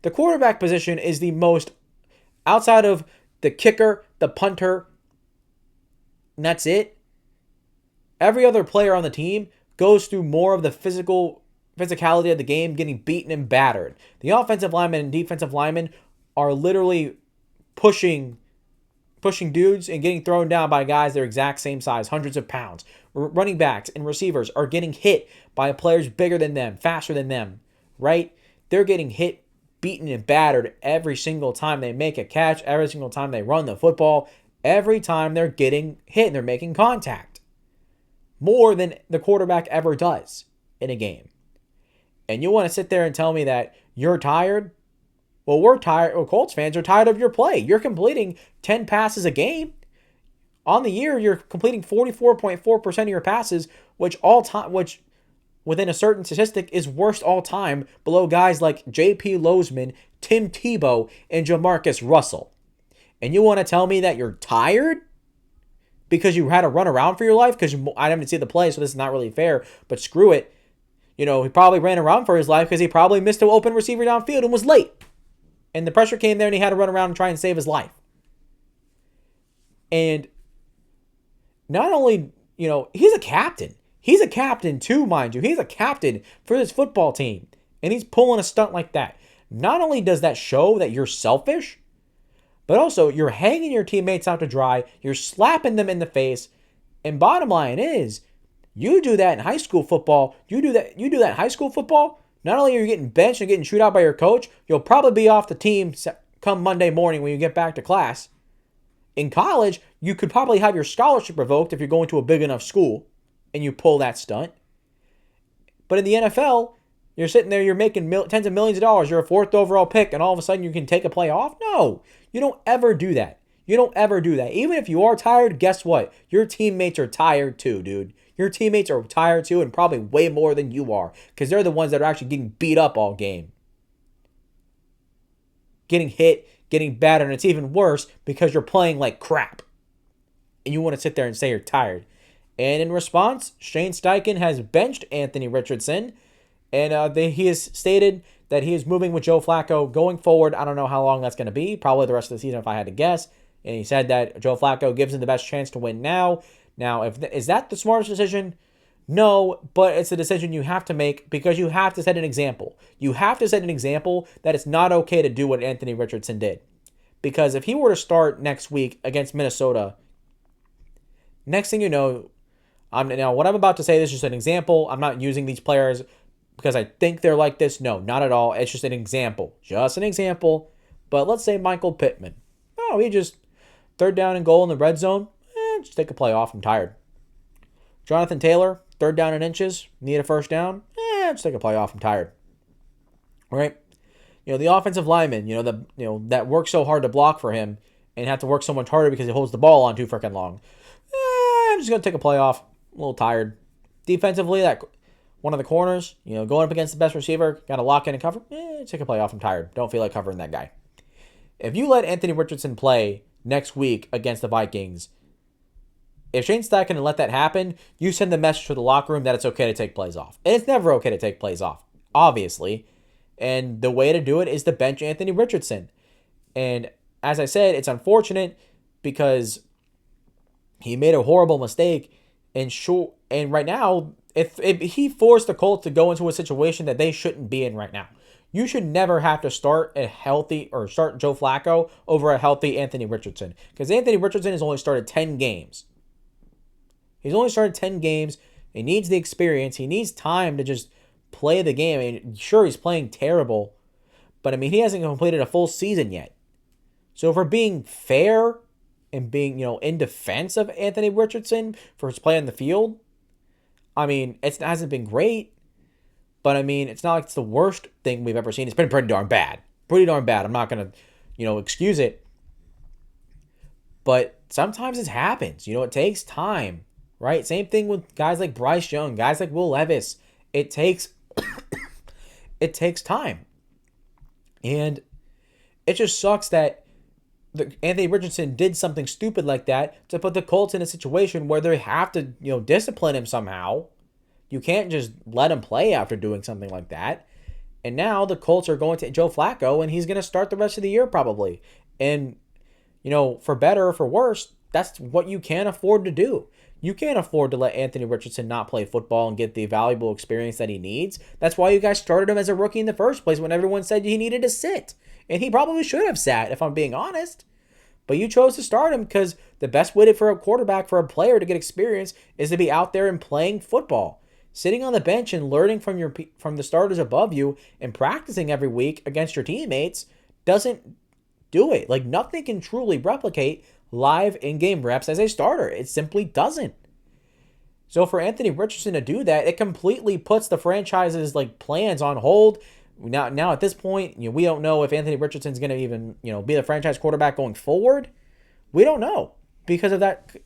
The quarterback position is the most, outside of the kicker, the punter, and that's it. Every other player on the team goes through more of the physicality of the game, getting beaten and battered. The offensive linemen and defensive linemen are literally pushing dudes and getting thrown down by guys their exact same size, hundreds of pounds. Running backs and receivers are getting hit by players bigger than them, faster than them, right? They're getting hit, beaten, and battered every single time they make a catch, every single time they run the football, every time they're getting hit and they're making contact. More than the quarterback ever does in a game. And you want to sit there and tell me that you're tired? Well, we're tired. Well, Colts fans are tired of your play. You're completing 10 passes a game. On the year, you're completing 44.4% of your passes, which within a certain statistic is worst all time, below guys like J.P. Lozman, Tim Tebow, and Jamarcus Russell. And you want to tell me that you're tired? Because you had to run around for your life? Because I didn't see the play, so this is not really fair. But screw it. He probably ran around for his life because he probably missed an open receiver downfield and was late. And the pressure came there and he had to run around and try and save his life. And not only, he's a captain. He's a captain too, mind you. He's a captain for this football team. And he's pulling a stunt like that. Not only does that show that you're selfish, but also you're hanging your teammates out to dry. You're slapping them in the face. And bottom line is, you do that in high school football. You do that in high school football. Not only are you getting benched and getting chewed out by your coach, you'll probably be off the team come Monday morning when you get back to class. In college, you could probably have your scholarship revoked if you're going to a big enough school and you pull that stunt. But in the NFL, you're sitting there, you're making tens of millions of dollars. You're a fourth overall pick, and all of a sudden you can take a play off? No, you don't ever do that. You don't ever do that. Even if you are tired, guess what? Your teammates are tired too, dude. Your teammates are tired too, and probably way more than you are, because they're the ones that are actually getting beat up all game. Getting hit, getting battered, and it's even worse because you're playing like crap. And you want to sit there and say you're tired. And in response, Shane Steichen has benched Anthony Richardson, and he has stated that he is moving with Joe Flacco going forward. I don't know how long that's going to be. Probably the rest of the season if I had to guess. And he said that Joe Flacco gives him the best chance to win now. Now, is that the smartest decision? No, but it's a decision you have to make because you have to set an example. You have to set an example that it's not okay to do what Anthony Richardson did. Because if he were to start next week against Minnesota, next thing you know, now what I'm about to say, this is just an example. I'm not using these players because I think they're like this. No, not at all. It's just an example. Just an example. But let's say Michael Pittman. Oh, he just third down and goal in the red zone. Just take a play off. I'm tired. Jonathan Taylor, third down and inches, need a first down. Just take a play off. I'm tired. All right. The offensive lineman, that works so hard to block for him and have to work so much harder because he holds the ball on too freaking long. I'm just gonna take a play off. A little tired. Defensively, that one of the corners, going up against the best receiver, got to lock in and cover. Take a play off. I'm tired. Don't feel like covering that guy. If you let Anthony Richardson play next week against the Vikings, if Shane Steichen can let that happen, you send the message to the locker room that it's okay to take plays off. And it's never okay to take plays off, obviously. And the way to do it is to bench Anthony Richardson. And as I said, it's unfortunate because he made a horrible mistake. And right now, if he forced the Colts to go into a situation that they shouldn't be in right now, you should never have to start Joe Flacco over a healthy Anthony Richardson. Because Anthony Richardson has only started 10 games. He's only started 10 games. He needs the experience. He needs time to just play the game. I mean, sure, he's playing terrible, but he hasn't completed a full season yet. So if we're being fair and being, in defense of Anthony Richardson for his play on the field, it hasn't been great, but it's not like it's the worst thing we've ever seen. It's been pretty darn bad. Pretty darn bad. I'm not going to, excuse it, but sometimes it happens. It takes time, right? Same thing with guys like Bryce Young, guys like Will Levis. It takes time. And it just sucks that Anthony Richardson did something stupid like that to put the Colts in a situation where they have to, discipline him somehow. You can't just let him play after doing something like that. And now the Colts are going to Joe Flacco, and he's going to start the rest of the year probably. And, for better or for worse, that's what you can't afford to do. You can't afford to let Anthony Richardson not play football and get the valuable experience that he needs. That's why you guys started him as a rookie in the first place when everyone said he needed to sit. And he probably should have sat, if I'm being honest. But you chose to start him because the best way for a quarterback, for a player to get experience, is to be out there and playing football. Sitting on the bench and learning from the starters above you and practicing every week against your teammates doesn't do it. Like, nothing can truly replicate live in-game reps as a starter. It simply doesn't. So for Anthony Richardson to do that, it completely puts the franchise's plans on hold. Now at this point, we don't know if Anthony Richardson's going to even, be the franchise quarterback going forward. We don't know because of that.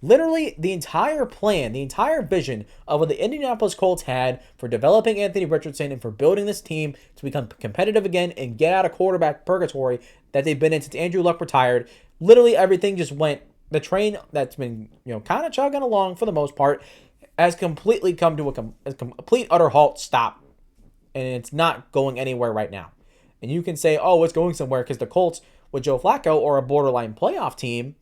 Literally, the entire plan, the entire vision of what the Indianapolis Colts had for developing Anthony Richardson and for building this team to become competitive again and get out of quarterback purgatory that they've been in since Andrew Luck retired, literally everything just went. The train that's been, kind of chugging along for the most part has completely come to a complete, utter halt stop. And it's not going anywhere right now. And you can say, oh, it's going somewhere because the Colts with Joe Flacco are a borderline playoff team.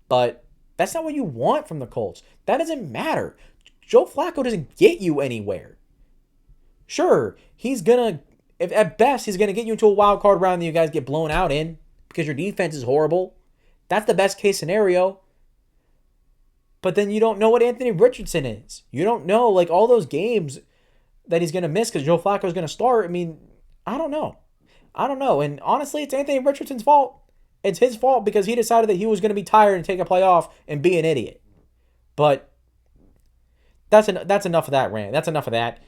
But that's not what you want from the Colts. That doesn't matter. Joe Flacco doesn't get you anywhere. Sure, he's going to, if at best, he's going to get you into a wild card round that you guys get blown out in because your defense is horrible. That's the best case scenario. But then you don't know what Anthony Richardson is. You don't know, all those games that he's going to miss because Joe Flacco is going to start. I don't know. And honestly, it's Anthony Richardson's fault. It's his fault because he decided that he was going to be tired and take a play off and be an idiot. But that's enough of that rant. That's enough of that.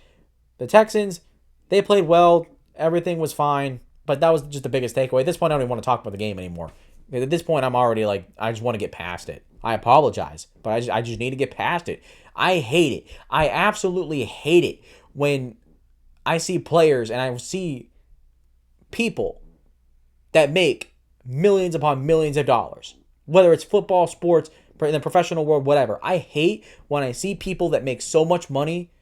The Texans, they played well. Everything was fine. But that was just the biggest takeaway. At this point, I don't even want to talk about the game anymore. At this point, I'm already I just want to get past it. I apologize, but I just need to get past it. I hate it. I absolutely hate it when I see players and I see people that make millions upon millions of dollars, whether it's football, sports, in the professional world, whatever. I hate when I see people that make so much money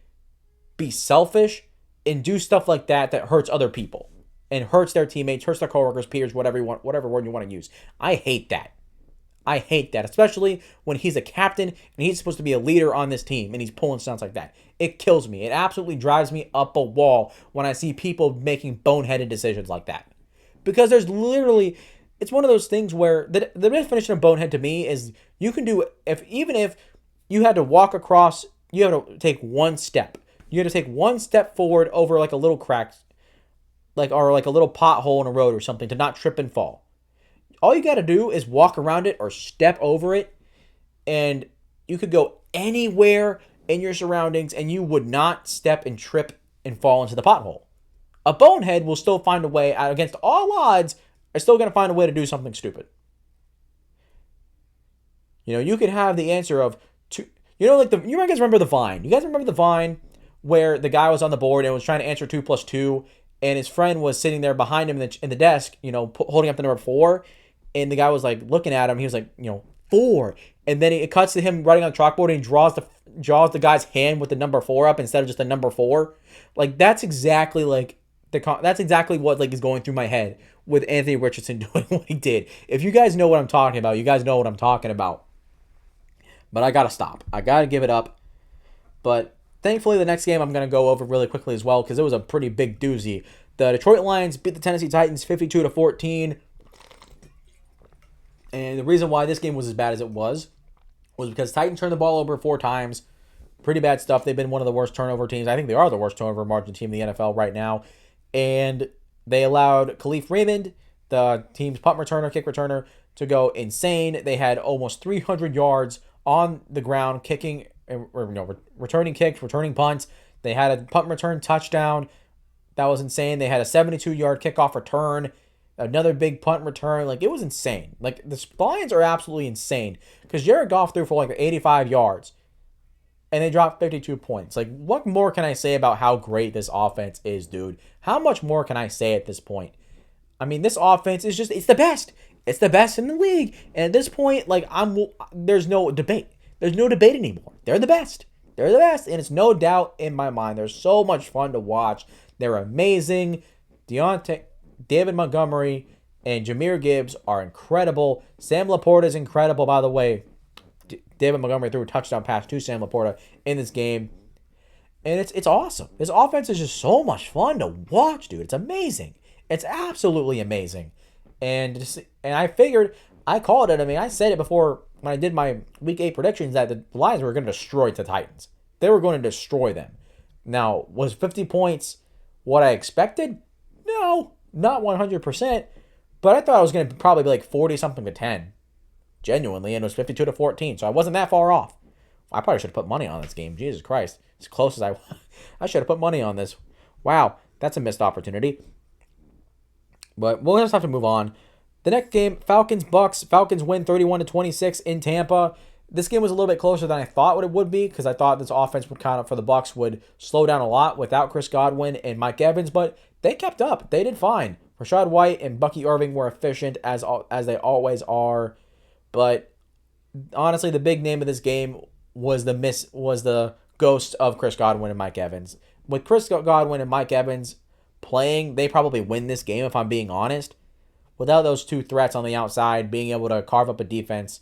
be selfish and do stuff like that hurts other people and hurts their teammates, hurts their coworkers, peers, whatever word you want to use. I hate that. I hate that, especially when he's a captain and he's supposed to be a leader on this team and he's pulling stunts like that. It kills me. It absolutely drives me up a wall when I see people making boneheaded decisions like that. Because there's literally, it's one of those things where the definition of bonehead to me is you can do, even if you had to walk across, you have to take one step. You have to take one step forward over like a little crack, or like a little pothole in a road or something to not trip and fall. All you got to do is walk around it or step over it, and you could go anywhere in your surroundings and you would not step and trip and fall into the pothole. A bonehead will still find a way, against all odds, are still going to find a way to do something stupid. You could have the answer of two. You guys remember the Vine? You guys remember the Vine where the guy was on the board and was trying to answer 2 plus 2, and his friend was sitting there behind him in the desk, holding up the number 4, and the guy was like looking at him. He was like, 4, and then it cuts to him writing on the chalkboard, and he draws the guy's hand with the number 4 up instead of just the number 4. Like that's exactly what is going through my head with Anthony Richardson doing what he did. If you guys know what I'm talking about, you guys know what I'm talking about. But I gotta stop. I gotta give it up. But thankfully, the next game I'm gonna go over really quickly as well because it was a pretty big doozy. The Detroit Lions beat the Tennessee Titans 52-14. And the reason why this game was as bad as it was because Titans turned the ball over 4 times. Pretty bad stuff. They've been one of the worst turnover teams. I think they are the worst turnover margin team in the NFL right now. And they allowed Khalif Raymond, the team's punt returner, kick returner, to go insane. They had almost 300 yards on the ground, returning kicks, returning punts. They had a punt return touchdown. That was insane. They had a 72-yard kickoff return, another big punt return. Like, it was insane. Like, the Lions are absolutely insane because Jared Goff threw for like 85 yards and they dropped 52 points. Like, what more can I say about how great this offense is, dude? How much more can I say at this point? I mean, this offense is it's the best. It's the best in the league. And at this point, like, there's no debate. There's no debate anymore. They're the best. They're the best. And it's no doubt in my mind. They're so much fun to watch. They're amazing. David Montgomery and Jahmyr Gibbs are incredible. Sam Laporta is incredible, by the way. David Montgomery threw a touchdown pass to Sam Laporta in this game. And it's awesome. This offense is just so much fun to watch, dude. It's amazing. It's absolutely amazing. And I called it. I mean, I said it before when I did my Week 8 predictions that the Lions were going to destroy the Titans. They were going to destroy them. Now, was 50 points what I expected? No, not 100%. But I thought it was going to probably be like 40-something to 10. Genuinely, and it was 52-14. So I wasn't that far off. I probably should have put money on this game. Jesus Christ. As close as I should have put money on this. Wow, that's a missed opportunity. But we'll just have to move on. The next game, Falcons-Bucks. Falcons win 31-26 in Tampa. This game was a little bit closer than I thought it would be because I thought this offense would for the Bucks would slow down a lot without Chris Godwin and Mike Evans, but they kept up. They did fine. Rashad White and Bucky Irving were efficient as they always are, but honestly, the big name of this game was the ghost of Chris Godwin and Mike Evans. With Chris Godwin and Mike Evans playing, they probably win this game if I'm being honest. Without those two threats on the outside being able to carve up a defense,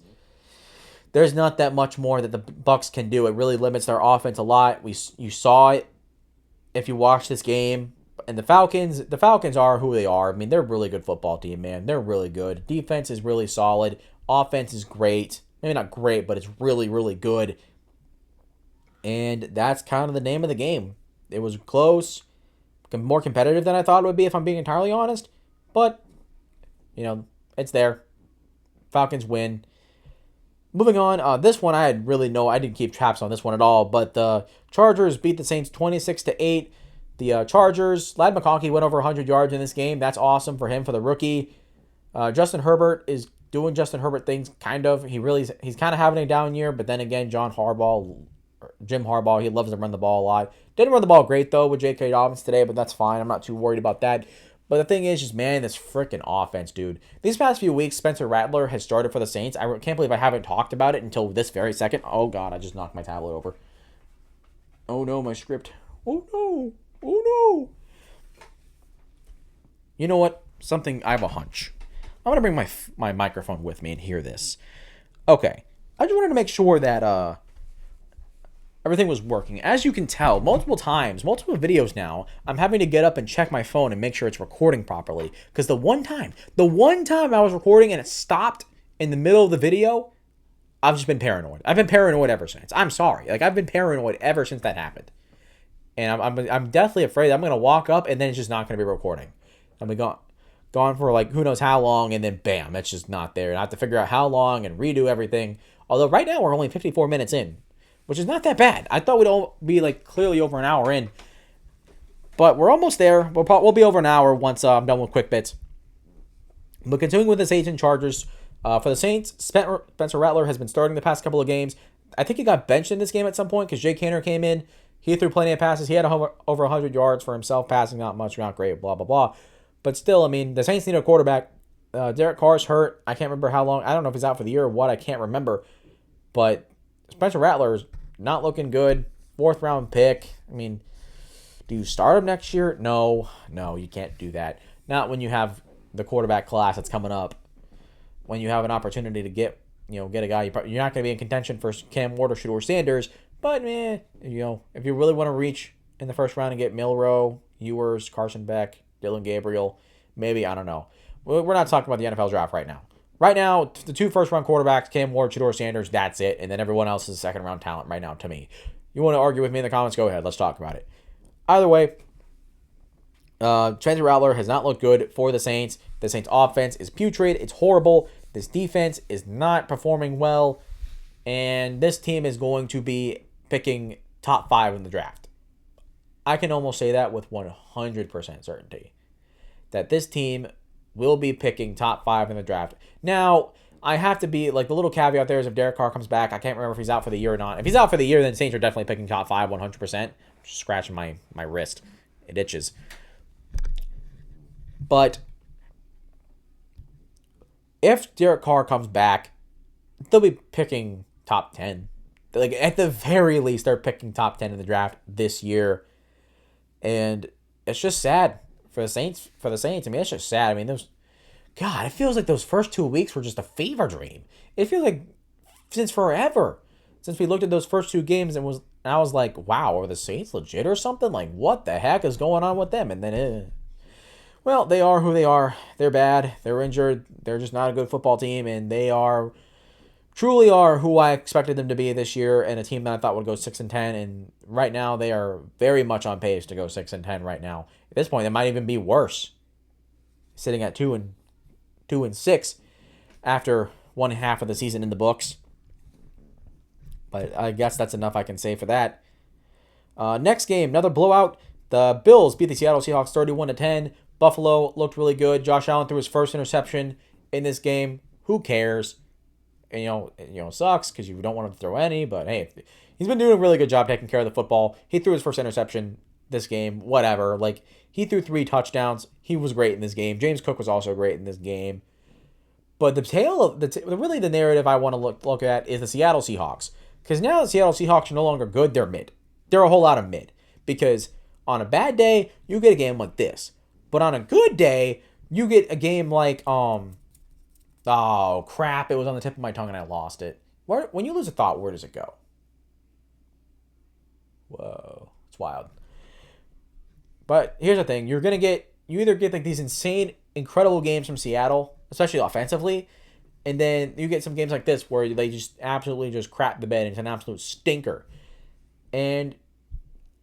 there's not that much more that the Bucks can do. It really limits their offense a lot. You saw it if you watched this game. And the Falcons are who they are. I mean, they're a really good football team, man. They're really good. Defense is really solid. Offense is great. Maybe not great, but it's really, really good. And that's kind of the name of the game. It was close, more competitive than I thought it would be, if I'm being entirely honest. But, it's there. Falcons win. Moving on, this one I didn't keep traps on this one at all, but the Chargers beat the Saints 26-8. The Chargers, Ladd McConkey went over 100 yards in this game. That's awesome for him, for the rookie. Justin Herbert is doing Justin Herbert things, kind of. He's kind of having a down year, but then again, Jim Harbaugh, he loves to run the ball a lot. Didn't run the ball great, though, with J.K. Dobbins today, but that's fine. I'm not too worried about that. But the thing is, just, man, this freaking offense, dude. These past few weeks, Spencer Rattler has started for the Saints. I can't believe I haven't talked about it until this very second. Oh, God, I just knocked my tablet over. Oh, no, my script. Oh, no. Oh, no. You know what? I have a hunch. I'm going to bring my microphone with me and hear this. Okay. I just wanted to make sure that everything was working. As you can tell, multiple times, multiple videos now, I'm having to get up and check my phone and make sure it's recording properly. Because the one time I was recording and it stopped in the middle of the video, I've just been paranoid. I've been paranoid ever since. I'm sorry. Like, I've been paranoid ever since that happened. And I'm deathly afraid I'm going to walk up and then it's just not going to be recording. I'm gone for like who knows how long, and then bam, it's just not there. And I have to figure out how long and redo everything. Although right now we're only 54 minutes in, which is not that bad. I thought we'd all be like clearly over an hour in, but we're almost there. We'll be over an hour once I'm done with quick bits. But continuing with the Saints and Chargers, for the Saints, Spencer Rattler has been starting the past couple of games. I think he got benched in this game at some point because Jay Kanter came in. He threw plenty of passes. He had over 100 yards for himself, passing not much, not great, blah, blah, blah. But still, I mean, the Saints need a quarterback. Derek Carr's hurt. I can't remember how long. I don't know if he's out for the year or what. I can't remember. But Spencer Rattler's not looking good. 4th-round pick. I mean, do you start him next year? No, you can't do that. Not when you have the quarterback class that's coming up. When you have an opportunity to get a guy, you're not going to be in contention for Cam Ward or Shedeur Sanders. But, if you really want to reach in the first round and get Milroe, Ewers, Carson Beck, Dylan Gabriel, maybe, I don't know. We're not talking about the NFL draft right now. Right now, the 2 first-round quarterbacks, Cam Ward, Shedeur Sanders, that's it. And then everyone else is second-round talent right now to me. You want to argue with me in the comments? Go ahead. Let's talk about it. Either way, Spencer Rattler has not looked good for the Saints. The Saints' offense is putrid. It's horrible. This defense is not performing well. And this team is going to be picking top 5 in the draft. I can almost say that with 100% certainty. That this team will be picking top 5 in the draft. Now, I have to be, like, the little caveat there is if Derek Carr comes back, I can't remember if he's out for the year or not. If he's out for the year, then Saints are definitely picking top 5 100%. I'm just scratching my wrist. It itches. But if Derek Carr comes back, they'll be picking top 10. Like, at the very least, they're picking top 10 in the draft this year. And it's just sad for the Saints. I mean, it's just sad. I mean, it feels like those first 2 weeks were just a fever dream. It feels like since forever, since we looked at those first 2 games and I was like, wow, are the Saints legit or something? Like, what the heck is going on with them? And then, well, they are who they are. They're bad. They're injured. They're just not a good football team, and they truly are who I expected them to be this year, and a team that I thought would go 6-10. And right now, they are very much on pace to go 6-10. Right now, at this point, it might even be worse, sitting at 2-6 after one half of the season in the books. But I guess that's enough I can say for that. Next game, another blowout. The Bills beat the Seattle Seahawks 31-10. Buffalo looked really good. Josh Allen threw his first interception in this game. Who cares? And, sucks because you don't want him to throw any. But, hey, he's been doing a really good job taking care of the football. He threw his first interception this game. Whatever. Like, he threw 3 touchdowns. He was great in this game. James Cook was also great in this game. But really the narrative I want to look at is the Seattle Seahawks. Because now the Seattle Seahawks are no longer good. They're mid. They're a whole lot of mid. Because on a bad day, you get a game like this. But on a good day, you get a game like, oh, crap, it was on the tip of my tongue and I lost it. When you lose a thought, where does it go? Whoa, it's wild. But here's the thing. You either get like these insane, incredible games from Seattle, especially offensively, and then you get some games like this where they just absolutely just crap the bed. It's an absolute stinker. And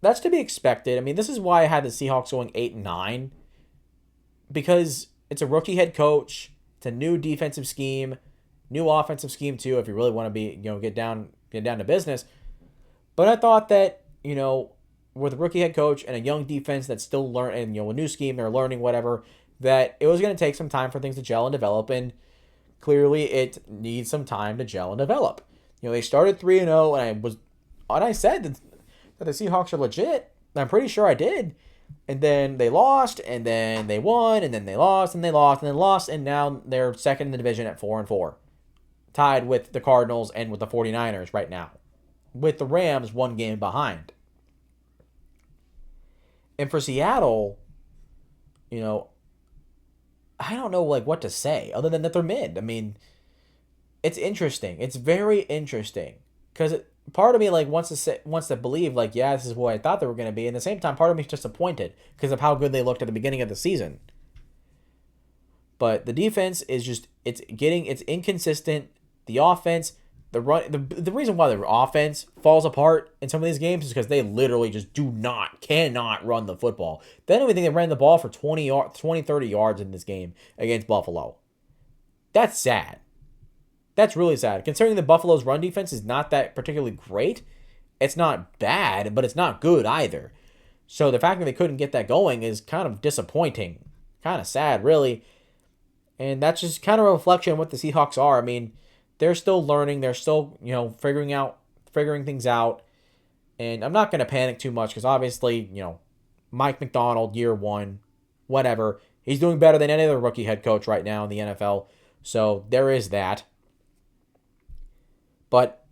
that's to be expected. I mean, this is why I had the Seahawks going 8-9. Because it's a rookie head coach, it's a new defensive scheme, new offensive scheme too. If you really want to be, get down to business. But I thought that with a rookie head coach and a young defense that's still learning, a new scheme, they're learning whatever, that it was going to take some time for things to gel and develop. And clearly, it needs some time to gel and develop. They started 3-0, and I said that the Seahawks are legit. I'm pretty sure I did. And then they lost, and then they won, and then they lost, and they lost, and then lost, and now they're second in the division at 4-4. Tied with the Cardinals and with the 49ers right now. With the Rams 1 game behind. And for Seattle, I don't know what to say other than that they're mid. I mean, it's interesting. It's very interesting because part of me like wants to believe like, yeah, this is what I thought they were going to be. And at the same time, part of me is disappointed because of how good they looked at the beginning of the season. But the defense is just it's inconsistent. The offense, the reason why the offense falls apart in some of these games is because they literally just cannot run the football. They don't even think they ran the ball for 30 yards in this game against Buffalo. That's sad. That's really sad. Considering the Buffalo's run defense is not that particularly great, it's not bad, but it's not good either. So the fact that they couldn't get that going is kind of disappointing. Kind of sad, really. And that's just kind of a reflection of what the Seahawks are. I mean, they're still learning. They're still, figuring things out. And I'm not going to panic too much because obviously, Mike McDonald, year one, whatever. He's doing better than any other rookie head coach right now in the NFL. So there is that. But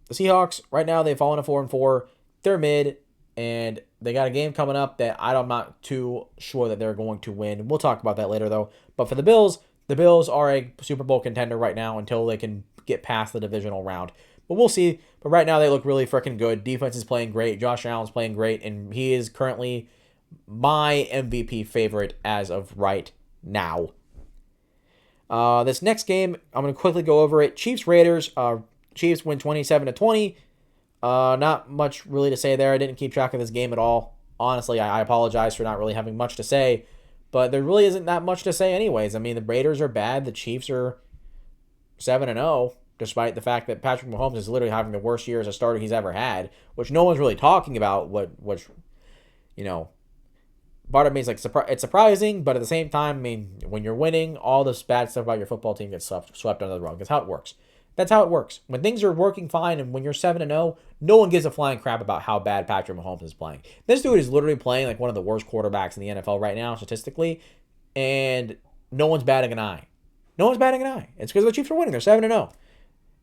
the Seahawks, right now, they've fallen to 4-4. They're mid, and they got a game coming up that I'm not too sure that they're going to win. We'll talk about that later, though. But for the Bills are a Super Bowl contender right now until they can get past the divisional round. But we'll see. But right now, they look really freaking good. Defense is playing great. Josh Allen's playing great, and he is currently my MVP favorite as of right now. This next game, I'm going to quickly go over it. Chiefs-Raiders. Chiefs win 27-20. Not much really to say there. I didn't keep track of this game at all. Honestly, I apologize for not really having much to say. But there really isn't that much to say anyways. I mean, the Raiders are bad. The Chiefs are 7-0, despite the fact that Patrick Mahomes is literally having the worst year as a starter he's ever had, which no one's really talking about. Part of me is like, it's surprising, but at the same time, I mean, when you're winning, all this bad stuff about your football team gets swept under the rug. That's how it works. That's how it works. When things are working fine and when you're 7-0, no one gives a flying crap about how bad Patrick Mahomes is playing. This dude is literally playing like one of the worst quarterbacks in the NFL right now, statistically, and no one's batting an eye. No one's batting an eye. It's because the Chiefs are winning. They're 7-0.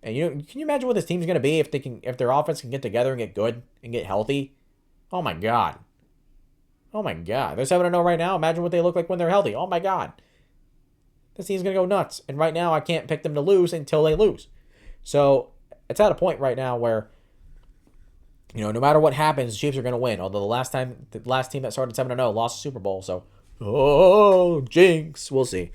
And can you imagine what this team's going to be if their offense can get together and get good and get healthy? Oh my God. Oh my God. They're 7-0 right now. Imagine what they look like when they're healthy. Oh my God. This team's going to go nuts. And right now I can't pick them to lose until they lose. So it's at a point right now where, no matter what happens, the Chiefs are going to win. Although the last team that started 7-0 lost the Super Bowl. So, jinx. We'll see.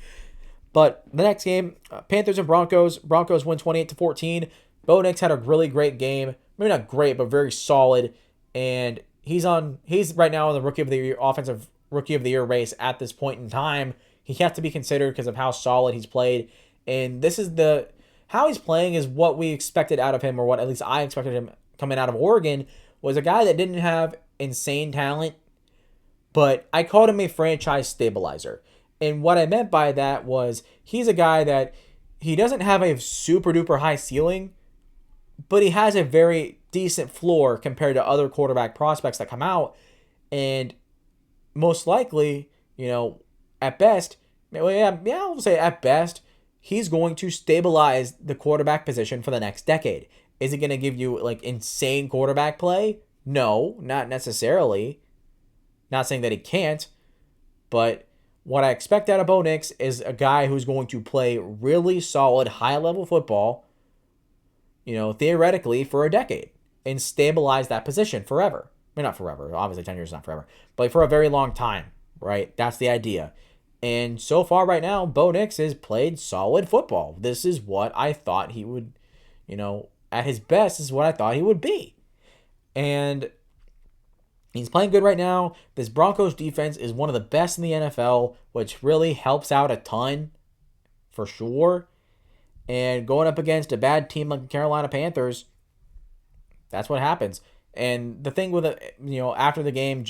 But the next game, Panthers and Broncos. Broncos win 28-14. Bo Nix had a really great game. Maybe not great, but very solid. And he's right now in the Rookie of the Year, Offensive Rookie of the Year race at this point in time. He has to be considered because of how solid he's played. And how he's playing is what we expected out of him, or what at least I expected him coming out of Oregon, was a guy that didn't have insane talent, but I called him a franchise stabilizer. And what I meant by that was he's a guy that he doesn't have a super duper high ceiling, but he has a very decent floor compared to other quarterback prospects that come out. And most likely, at best, I'll say at best, he's going to stabilize the quarterback position for the next decade. Is it going to give you like insane quarterback play? No, not necessarily. Not saying that he can't, but what I expect out of Bo Nix is a guy who's going to play really solid, high-level football, theoretically for a decade and stabilize that position forever. I mean, not forever. Obviously, 10 years is not forever, but for a very long time, right? That's the idea. And so far right now, Bo Nix has played solid football. This is what I thought he would, at his best, is what I thought he would be. And he's playing good right now. This Broncos defense is one of the best in the NFL, which really helps out a ton, for sure. And going up against a bad team like the Carolina Panthers, that's what happens. And the thing with it, after the game,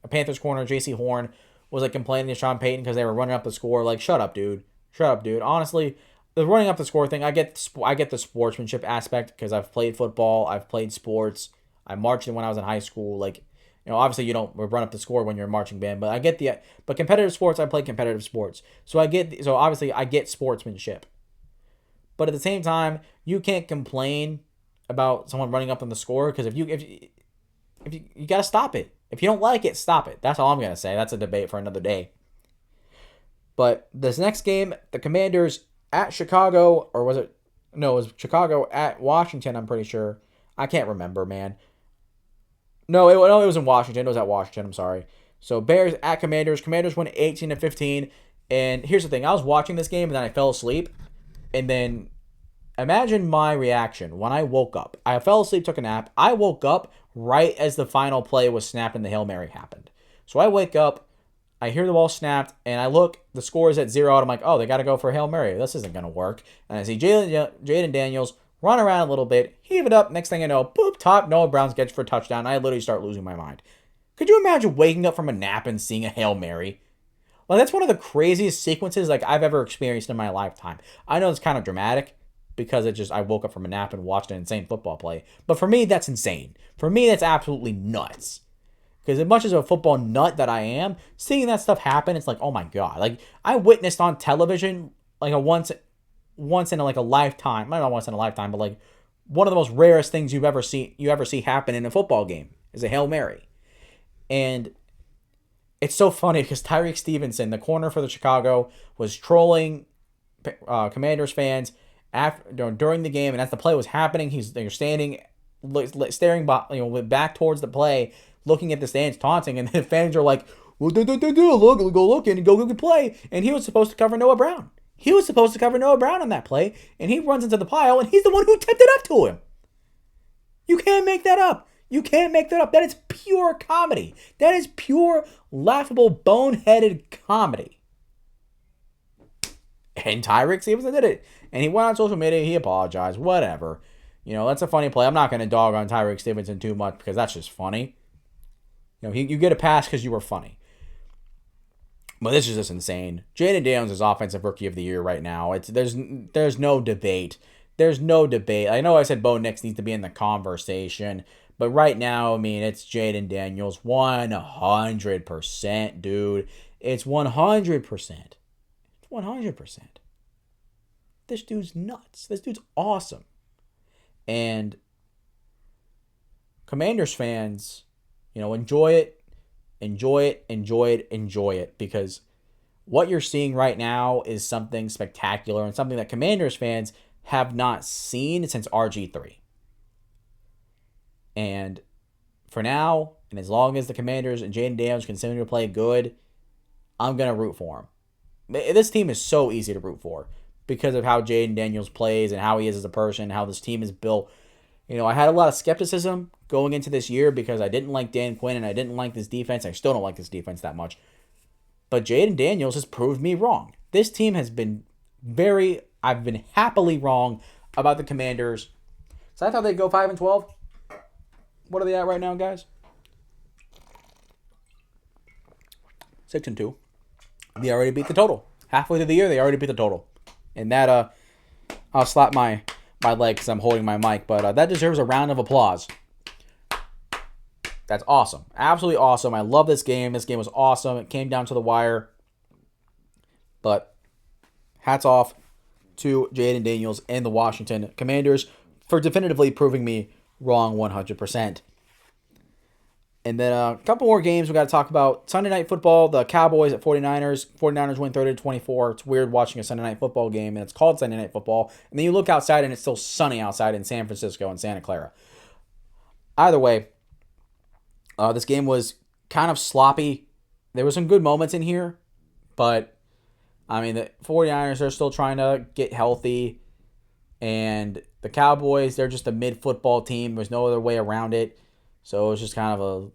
Panthers corner J.C. Horn was like complaining to Sean Payton because they were running up the score. Like, shut up, dude. Honestly, the running up the score thing, I get the sportsmanship aspect because I've played football, I've played sports, I marched in when I was in high school. Like, obviously you don't run up the score when you're a marching band, but I get but competitive sports, I play competitive sports. So obviously I get sportsmanship. But at the same time, you can't complain about someone running up on the score because if you got to stop it. If you don't like it, stop it. That's all I'm going to say. That's a debate for another day. But this next game, the Commanders at Chicago, or was it? No, it was Chicago at Washington, I'm pretty sure. I can't remember, man. No, it was in Washington. It was at Washington. I'm sorry. So Bears at Commanders. Commanders won 18-15. And here's the thing: I was watching this game and then I fell asleep. And then imagine my reaction when I woke up. I fell asleep, took a nap. I woke up right as the final play was snapped and the Hail Mary happened. So I wake up, I hear the ball snapped, and I look. The score is at 0. And I'm like, oh, they got to go for a Hail Mary. This isn't going to work. And I see Jaden Daniels run around a little bit, heave it up. Next thing I know, boop, top, Noah Brown's gets for a touchdown. I literally start losing my mind. Could you imagine waking up from a nap and seeing a Hail Mary? Well, that's one of the craziest sequences like I've ever experienced in my lifetime. I know it's kind of dramatic because I woke up from a nap and watched an insane football play. But for me, that's insane. For me, that's absolutely nuts. Because as much as a football nut that I am, seeing that stuff happen, it's like, oh my god. Like I witnessed on television like a once in like a lifetime. Not once in a lifetime, but like one of the most rarest things you ever see happen in a football game is a Hail Mary. And it's so funny because Tyreek Stevenson, the corner for the Chicago, was trolling Commanders fans during the game, and as the play was happening, they're standing, staring back towards the play, looking at the stands, taunting, and the fans are like, well, look, go look and go play. And he was supposed to cover Noah Brown. He was supposed to cover Noah Brown on that play, and he runs into the pile, and he's the one who tipped it up to him. You can't make that up. You can't make that up. That is pure comedy. That is pure, laughable, boneheaded comedy. And Tyreek Stevenson did it. And he went on social media. He apologized. Whatever. That's a funny play. I'm not going to dog on Tyreek Stevenson too much because that's just funny. You get a pass because you were funny. But this is just insane. Jaden Daniels is Offensive Rookie of the Year right now. There's no debate. There's no debate. I know I said Bo Nix needs to be in the conversation. But right now, I mean, it's Jaden Daniels 100%, dude. It's 100%. It's 100%. This dude's nuts. This dude's awesome. And Commanders fans, enjoy it. Enjoy it, enjoy it, enjoy it. Because what you're seeing right now is something spectacular and something that Commanders fans have not seen since RG3. And for now, and as long as the Commanders and Jaden Daniels continue to play good, I'm going to root for him. This team is so easy to root for because of how Jaden Daniels plays and how he is as a person, how this team is built. I had a lot of skepticism going into this year because I didn't like Dan Quinn and I didn't like this defense. I still don't like this defense that much. But Jaden Daniels has proved me wrong. This team has been I've been happily wrong about the Commanders. So I thought they'd go 5-12. What are they at right now, guys? 6-2. They already beat the total. Halfway through the year, they already beat the total. And that, I'll slap my leg because I'm holding my mic, but that deserves a round of applause. That's awesome. Absolutely awesome. I love this game. This game was awesome. It came down to the wire. But hats off to Jaden Daniels and the Washington Commanders for definitively proving me wrong 100%. And then a couple more games we got to talk about. Sunday Night Football, the Cowboys at 49ers. 49ers win 30-24. It's weird watching a Sunday Night Football game, and it's called Sunday Night Football. And then you look outside, and it's still sunny outside in San Francisco and Santa Clara. Either way, this game was kind of sloppy. There were some good moments in here, but, I mean, the 49ers are still trying to get healthy. And the Cowboys, they're just a mid-football team. There's no other way around it. So it was just kind of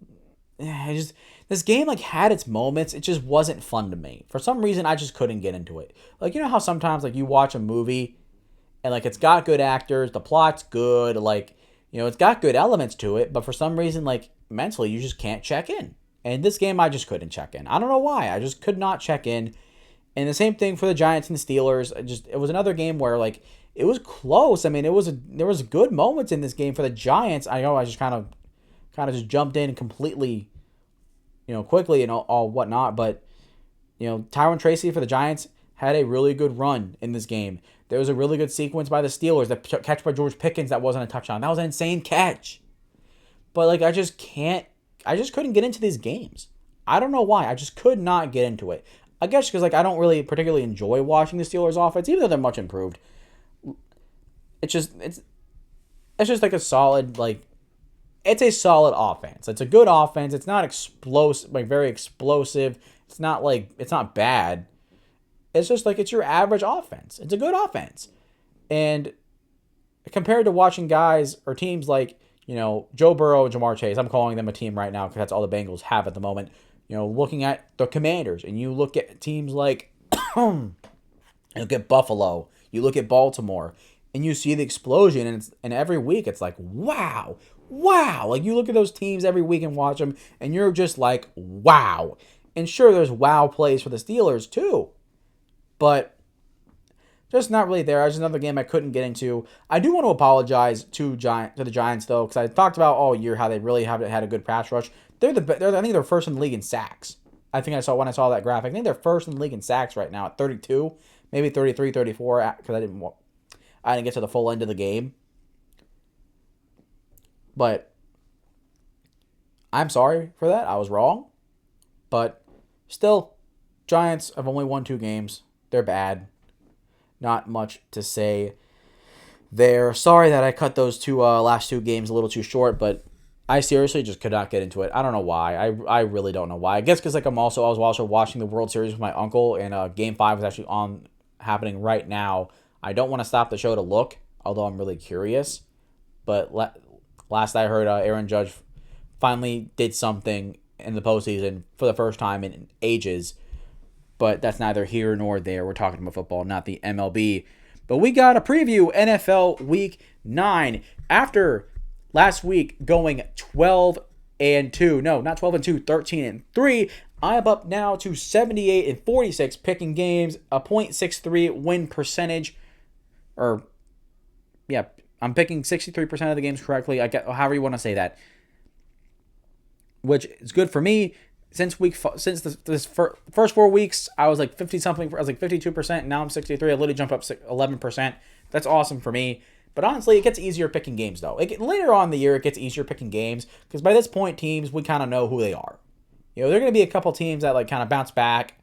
this game had its moments. It just wasn't fun to me. For some reason, I just couldn't get into it. How sometimes you watch a movie and it's got good actors, the plot's good, it's got good elements to it, but for some reason, mentally, you just can't check in. And this game, I just couldn't check in. I don't know why. I just could not check in. And the same thing for the Giants and the Steelers. It was another game where it was close. I mean, there was good moments in this game for the Giants. I know I just kind of just jumped in completely, quickly and all whatnot. But, Tyron Tracy for the Giants had a really good run in this game. There was a really good sequence by the Steelers. The catch by George Pickens that wasn't a touchdown. That was an insane catch. But, I just couldn't get into these games. I don't know why. I just could not get into it. I guess because, I don't really particularly enjoy watching the Steelers offense, even though they're much improved. it's just like a solid it's a solid offense. It's a good offense. It's not explosive, like very explosive. It's not bad. It's just like it's your average offense. It's a good offense. And compared to watching guys or teams like, Joe Burrow and Jamar Chase, I'm calling them a team right now because that's all the Bengals have at the moment. Looking at the Commanders, and you look at teams like, you look at Buffalo, you look at Baltimore, and you see the explosion, and every week it's like, wow, wow. Like, you look at those teams every week and watch them, and you're just like, wow. And sure, there's wow plays for the Steelers too, but just not really there. There's another game I couldn't get into. I do want to apologize to the Giants though, because I talked about all year how they really haven't had a good pass rush. I think they're first in the league in sacks. I think I saw when I saw that graphic. I think they're first in the league in sacks right now at 32, maybe 33, 34. Because I didn't get to the full end of the game. But I'm sorry for that. I was wrong. But still, Giants have only won 2 games. They're bad. Not much to say there. Sorry that I cut those last 2 games a little too short, but I seriously just could not get into it. I don't know why. I really don't know why. I guess because I was also watching the World Series with my uncle, and Game 5 was actually happening right now. I don't want to stop the show to look, although I'm really curious. But last I heard, Aaron Judge finally did something in the postseason for the first time in ages. But that's neither here nor there. We're talking about football, not the MLB. But we got a preview NFL Week 9. After last week going 12-2. No, not 12-2, 13-3. I'm up now to 78-46 picking games, a .63 win percentage. I'm picking 63% of the games correctly. However you want to say that. Which is good for me. Since this first 4 weeks, I was like 50 something. I was like 52%. And now I'm 63. I literally jumped up 11%. That's awesome for me. But honestly, it gets easier picking games though. Later on in the year, it gets easier picking games because by this point, teams we kind of know who they are. There are going to be a couple teams that kind of bounce back,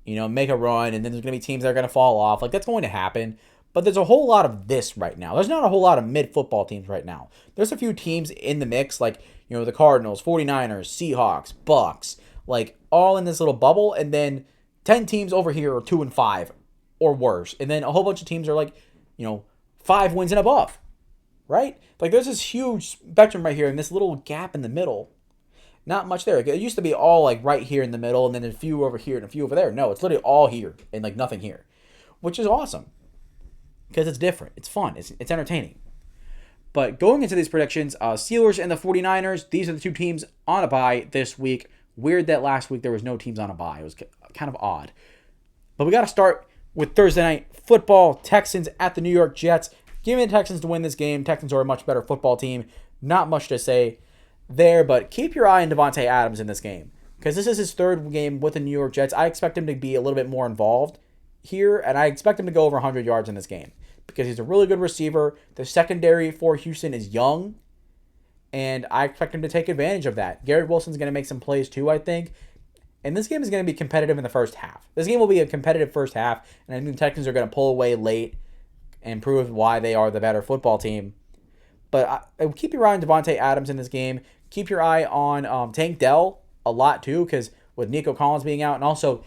make a run, and then there's going to be teams that are going to fall off. That's going to happen. But there's a whole lot of this right now. There's not a whole lot of mid-football teams right now. There's a few teams in the mix, the Cardinals, 49ers, Seahawks, Bucks, all in this little bubble, and then 10 teams over here are 2-5 or worse. And then a whole bunch of teams are 5 wins and above, right? There's this huge spectrum right here and this little gap in the middle. Not much there. It used to be all right here in the middle and then a few over here and a few over there. No, it's literally all here and nothing here, which is awesome because it's different. It's fun. It's entertaining. But going into these predictions, Steelers and the 49ers, these are the 2 teams on a bye this week. Weird that last week there was no teams on a bye. It was kind of odd. But we got to start with Thursday night football. Texans at the New York Jets. Give me the Texans to win this game. Texans are a much better football team. Not much to say there, but keep your eye on Devontae Adams in this game because this is his 3rd game with the New York Jets. I expect him to be a little bit more involved here, and I expect him to go over 100 yards in this game because he's a really good receiver. The secondary for Houston is young, and I expect him to take advantage of that. Garrett Wilson's going to make some plays too, I think. And this game is going to be competitive in the first half. This game will be a competitive first half, and I think the Texans are going to pull away late and prove why they are the better football team. But keep your eye on Devontae Adams in this game. Keep your eye on Tank Dell a lot too, because with Nico Collins being out, and also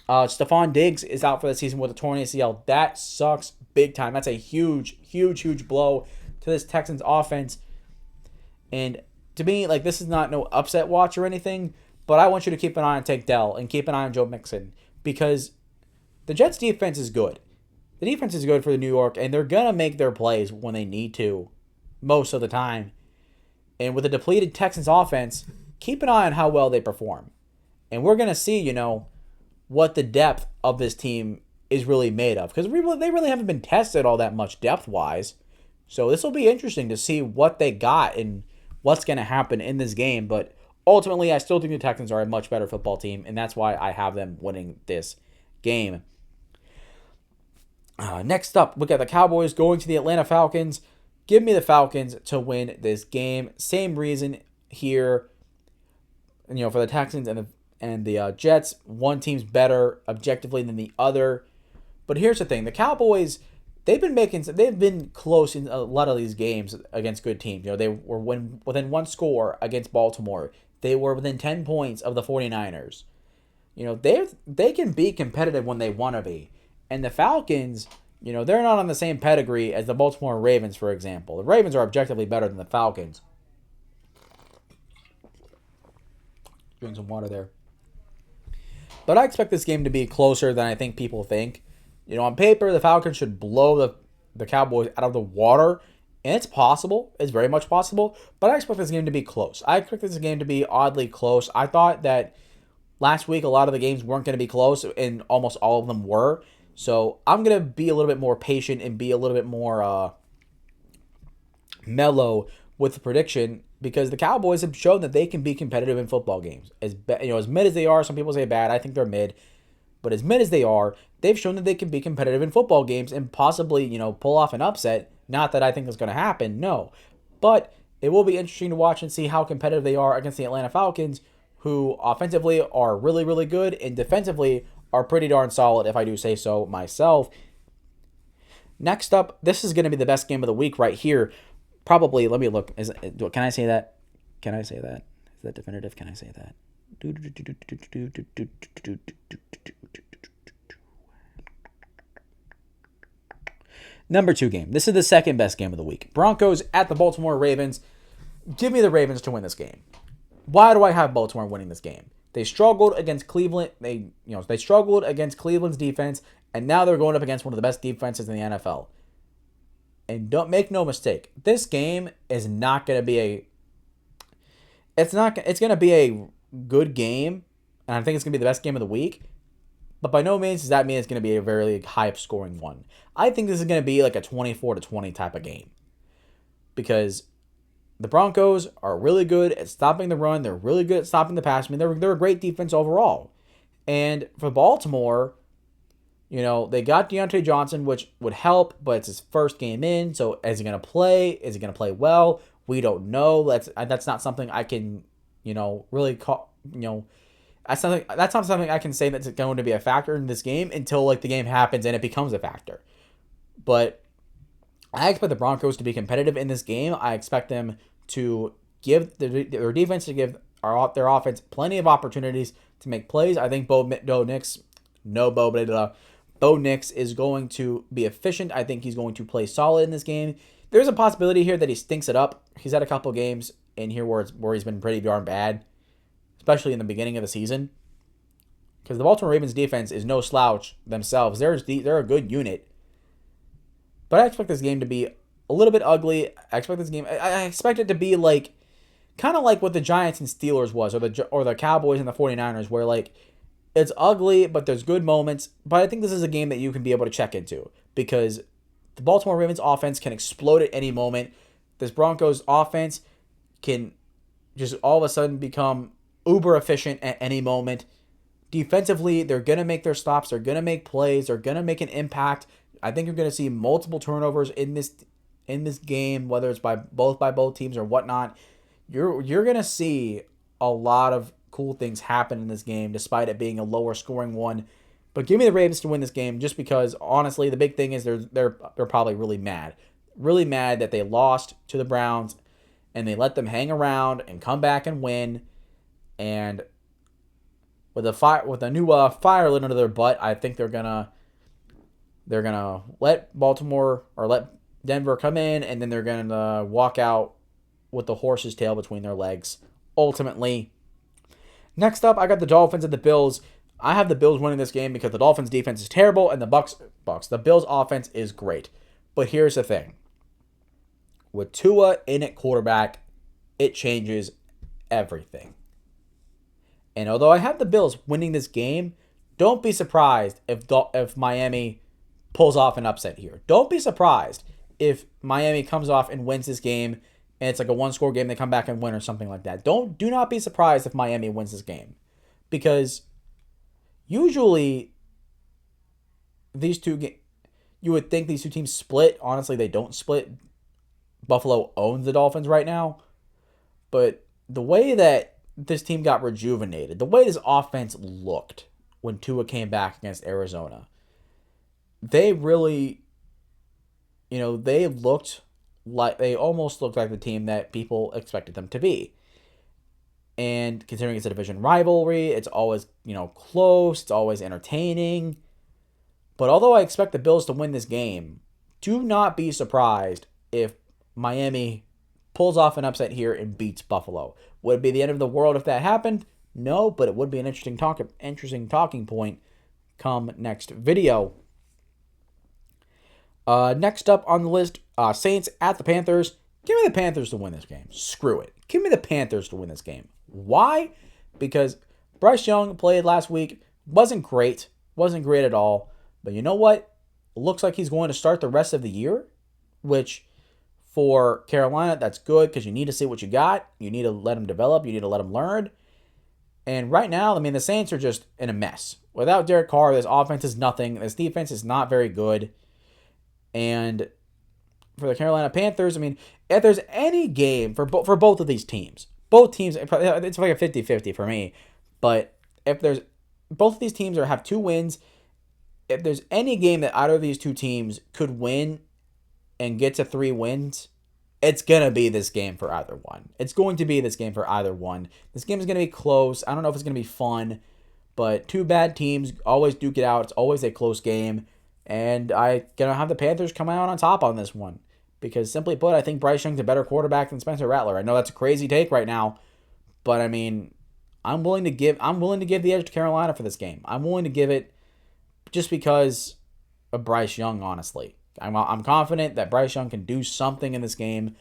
Stephon Diggs is out for the season with a torn ACL. That sucks big time. That's a huge, huge, huge blow to this Texans offense. And to me, this is not no upset watch or anything, but I want you to keep an eye on Tank Dell and keep an eye on Joe Mixon because the Jets' defense is good. The defense is good for the New York, and they're going to make their plays when they need to most of the time. And with a depleted Texans offense, keep an eye on how well they perform. And we're going to see, what the depth of this team is really made of because they really haven't been tested all that much depth-wise. So this will be interesting to see what they got and what's going to happen in this game. But ultimately, I still think the Texans are a much better football team, and that's why I have them winning this game. Next up, we got the Cowboys going to the Atlanta Falcons. Give me the Falcons to win this game. Same reason here, for the Texans and the Jets. One team's better objectively than the other. But here's the thing. The Cowboys, they've been close in a lot of these games against good teams. They were within one score against Baltimore. They were within 10 points of the 49ers. They can be competitive when they want to be. And the Falcons, they're not on the same pedigree as the Baltimore Ravens, for example. The Ravens are objectively better than the Falcons. Drink some water there. But I expect this game to be closer than I think people think. On paper, the Falcons should blow the Cowboys out of the water. And it's possible. It's very much possible. But I expect this game to be close. I expect this game to be oddly close. I thought that last week a lot of the games weren't going to be close, and almost all of them were. So I'm going to be a little bit more patient and be a little bit more mellow with the prediction, because the Cowboys have shown that they can be competitive in football games. As mid as they are, some people say bad. I think they're mid. But as mid as they are, they've shown that they can be competitive in football games and possibly, pull off an upset. Not that I think that's going to happen, no. But it will be interesting to watch and see how competitive they are against the Atlanta Falcons, who offensively are really, really good and defensively are pretty darn solid, if I do say so myself. Next up, this is going to be the best game of the week right here. Probably, let me look. Can I say that? Can I say that? Is that definitive? Can I say that? Number 2 game. This is the second best game of the week. Broncos at the Baltimore Ravens. Give me the Ravens to win this game. Why do I have Baltimore winning this game? They struggled against Cleveland. They struggled against Cleveland's defense, and now they're going up against one of the best defenses in the NFL. And don't make no mistake, this game is not going to be it's going to be a good game, and I think it's going to be the best game of the week. But by no means does that mean it's going to be a very high scoring one. I think this is going to be like a 24-20 type of game, because the Broncos are really good at stopping the run. They're really good at stopping the pass. I mean, they're a great defense overall. And for Baltimore, they got Deontay Johnson, which would help, but it's his first game in. So is he going to play? Is he going to play well? We don't know. That's not something I can, really call, that's not something I can say that's going to be a factor in this game until the game happens and it becomes a factor. But I expect the Broncos to be competitive in this game. I expect them to give their defense to give their offense plenty of opportunities to make plays. I think Bo Nix is going to be efficient. I think he's going to play solid in this game. There's a possibility here that he stinks it up. He's had a couple games in here where he's been pretty darn bad, especially in the beginning of the season. Because the Baltimore Ravens defense is no slouch themselves. They're a good unit. But I expect this game to be a little bit ugly. I expect it to be kind of like what the Giants and Steelers was, or the Cowboys and the 49ers, where it's ugly, but there's good moments. But I think this is a game that you can be able to check into, because the Baltimore Ravens offense can explode at any moment. This Broncos offense can just all of a sudden become uber efficient at any moment. Defensively, they're going to make their stops. They're going to make plays. They're going to make an impact. I think you're going to see multiple turnovers in this game, whether it's by both teams or whatnot. You're going to see a lot of cool things happen in this game, despite it being a lower scoring one. But give me the Ravens to win this game, just because honestly, the big thing is they're probably really mad that they lost to the Browns and they let them hang around and come back and win. And with a new fire lit under their butt, I think they're gonna let Baltimore or let Denver come in, and then they're gonna walk out with the horse's tail between their legs. Ultimately, next up, I got the Dolphins and the Bills. I have the Bills winning this game because the Dolphins' defense is terrible and the Bills' offense is great. But here's the thing: with Tua in at quarterback, it changes everything. And although I have the Bills winning this game, don't be surprised if Miami pulls off an upset here. Don't be surprised if Miami comes off and wins this game and it's like a one-score game, they come back and win or something like that. Do not be surprised if Miami wins this game, because usually you would think these two teams split. Honestly, they don't split. Buffalo owns the Dolphins right now. But the way that this team got rejuvenated, the way this offense looked when Tua came back against Arizona, they really they almost looked like the team that people expected them to be. And considering it's a division rivalry, it's always, close, it's always entertaining. But although I expect the Bills to win this game, do not be surprised if Miami pulls off an upset here and beats Buffalo. Would it be the end of the world if that happened? No, but it would be an interesting talking point come next video. Next up on the list, Saints at the Panthers. Give me the Panthers to win this game. Screw it. Give me the Panthers to win this game. Why? Because Bryce Young played last week. Wasn't great. Wasn't great at all. But you know what? Looks like he's going to start the rest of the year, which for Carolina, that's good because you need to see what you got. You need to let him develop. You need to let him learn. And right now, the Saints are just in a mess. Without Derek Carr, this offense is nothing. This defense is not very good. And for the Carolina Panthers, if there's any game for both of these teams, both teams, it's like a 50-50 for me. But if there's both of these teams have 2 wins, if there's any game that either of these 2 teams could win and get to 3 wins, it's going to be this game for either one. It's going to be this game for either one. This game is going to be close. I don't know if it's going to be fun, but 2 bad teams always duke it out. It's always a close game. And I'm going to have the Panthers come out on top on this one. Because simply put, I think Bryce Young's a better quarterback than Spencer Rattler. I know that's a crazy take right now, but I'm willing to give the edge to Carolina for this game. I'm willing to give it just because of Bryce Young, honestly. I'm confident that Bryce Young can do something in this game,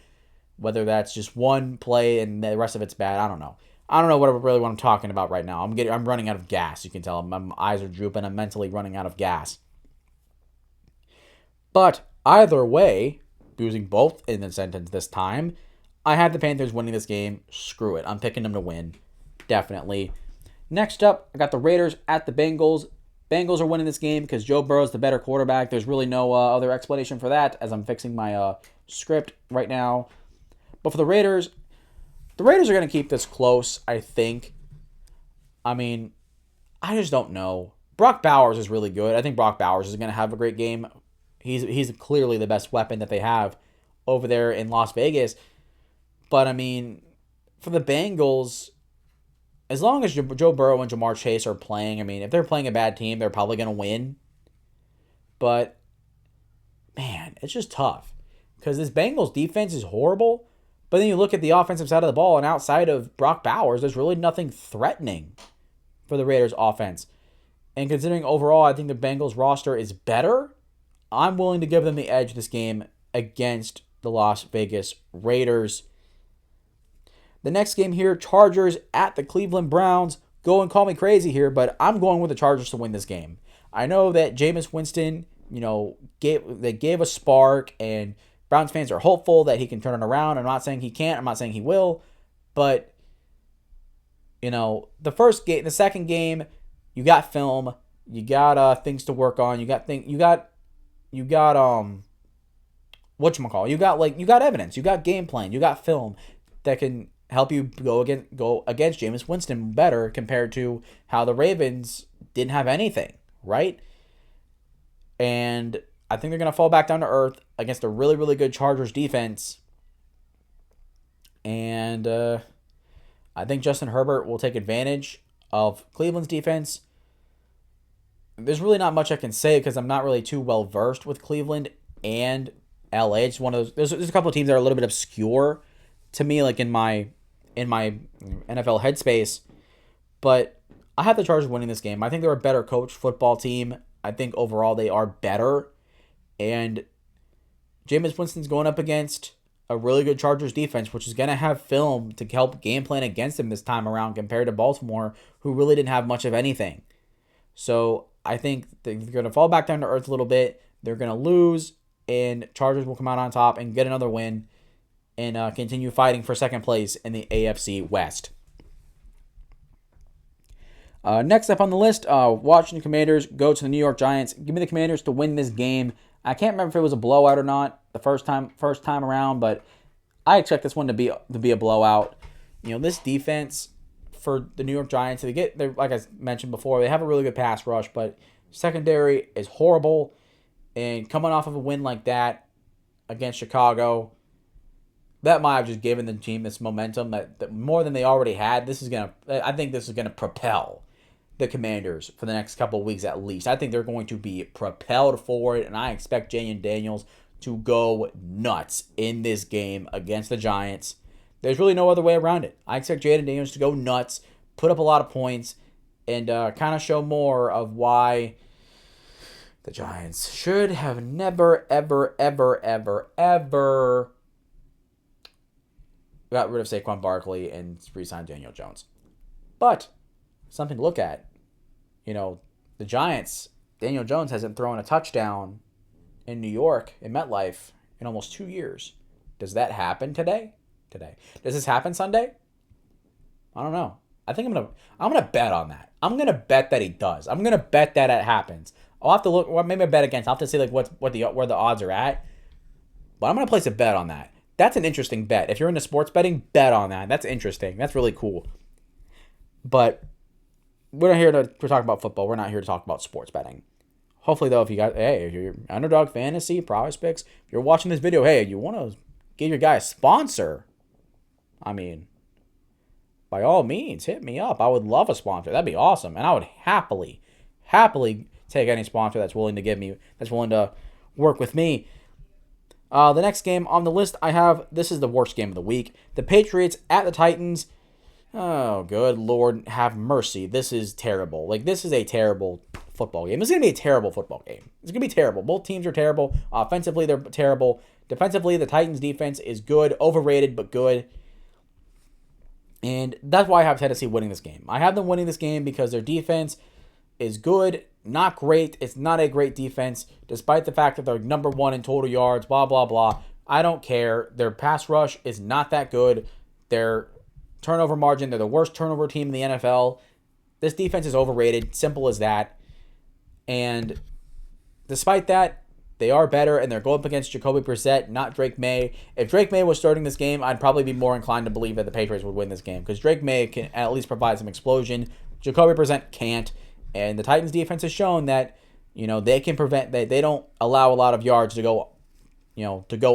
whether that's just one play and the rest of it's bad. I don't know. I don't know what I'm talking about right now. I'm running out of gas. You can tell my eyes are drooping. I'm mentally running out of gas. But either way, using both in the sentence this time, I had the Panthers winning this game. Screw it. I'm picking them to win. Definitely. Next up, I got the Raiders at the Bengals. Bengals are winning this game because Joe Burrow's the better quarterback. There's really no other explanation for that as I'm fixing my script right now. But for the Raiders are going to keep this close, I think. I just don't know. Brock Bowers is really good. I think Brock Bowers is going to have a great game. He's clearly the best weapon that they have over there in Las Vegas. But, for the Bengals, as long as Joe Burrow and Jamar Chase are playing, if they're playing a bad team, they're probably going to win. But, man, it's just tough. Because this Bengals defense is horrible. But then you look at the offensive side of the ball, and outside of Brock Bowers, there's really nothing threatening for the Raiders offense. And considering overall, I think the Bengals roster is better, I'm willing to give them the edge this game against the Las Vegas Raiders. The next game here, Chargers at the Cleveland Browns. Go and call me crazy here, but I'm going with the Chargers to win this game. I know that Jameis Winston, gave a spark, and Browns fans are hopeful that he can turn it around. I'm not saying he can't. I'm not saying he will. But, the second game, you got film. You got things to work on. You got evidence. You got game plan. You got film that can help you go against Jameis Winston better compared to how the Ravens didn't have anything, right? And I think they're going to fall back down to earth against a really, really good Chargers defense. And I think Justin Herbert will take advantage of Cleveland's defense. There's really not much I can say because I'm not really too well versed with Cleveland and LA. It's one of those. There's a couple of teams that are a little bit obscure to me, like in my NFL headspace. But I have the Chargers winning this game. I think they're a better coached football team. I think overall they are better. And Jameis Winston's going up against a really good Chargers defense, which is going to have film to help game plan against him this time around compared to Baltimore, who really didn't have much of anything. So I think they're going to fall back down to earth a little bit. They're going to lose, and Chargers will come out on top and get another win and continue fighting for second place in the AFC West. Next up on the list, Washington Commanders go to the New York Giants. Give me the Commanders to win this game. I can't remember if it was a blowout or not the first time around, but I expect this one to be a blowout. This defense for the New York Giants, they like I mentioned before, they have a really good pass rush, but secondary is horrible. And coming off of a win like that, against Chicago, that might have just given the team this momentum that more than they already had. I think this is gonna propel the Commanders for the next couple of weeks at least. I think they're going to be propelled forward, and I expect Jaden Daniels to go nuts in this game against the Giants. There's really no other way around it. I expect Jaden Daniels to go nuts, put up a lot of points, and kind of show more of why the Giants should have never, ever, ever, ever, ever got rid of Saquon Barkley and re-signed Daniel Jones. But something to look at. The Giants, Daniel Jones hasn't thrown a touchdown in New York, in MetLife, in almost 2 years. Does that happen today? Does this happen Sunday? I don't know. I think I'm gonna bet on that. I'm gonna bet that he does. I'm gonna bet that it happens. I'll have to look, or maybe I bet against. I'll have to see where the odds are at. But I'm gonna place a bet on that. That's an interesting bet. If you're into sports betting, bet on that. That's interesting. That's really cool. But we're not here to talk about football. We're not here to talk about sports betting. Hopefully, though, if you're Underdog Fantasy, Prize Picks, if you're watching this video, hey, you want to give your guy a sponsor, I mean, by all means, hit me up. I would love a sponsor. That'd be awesome. And I would happily take any sponsor that's willing to work with me. The next game on the list this is the worst game of the week. The Patriots at the Titans. Oh, good Lord, have mercy. This is terrible. This is a terrible football game. This is going to be a terrible football game. It's going to be terrible. Both teams are terrible. Offensively, they're terrible. Defensively, the Titans' defense is good. Overrated, but good. And that's why I have Tennessee winning this game. I have them winning this game because their defense is good, not great. It's not a great defense, despite the fact that they're number 1 in total yards, blah, blah, blah. I don't care. Their pass rush is not that good. Their turnover margin, they're the worst turnover team in the NFL. This defense is overrated. Simple as that. And despite that, they are better, and they're going up against Jacoby Brissett, not Drake May. If Drake May was starting this game, I'd probably be more inclined to believe that the Patriots would win this game, because Drake May can at least provide some explosion. Jacoby Brissett can't, and the Titans defense has shown that they can prevent that. They don't allow a lot of yards to go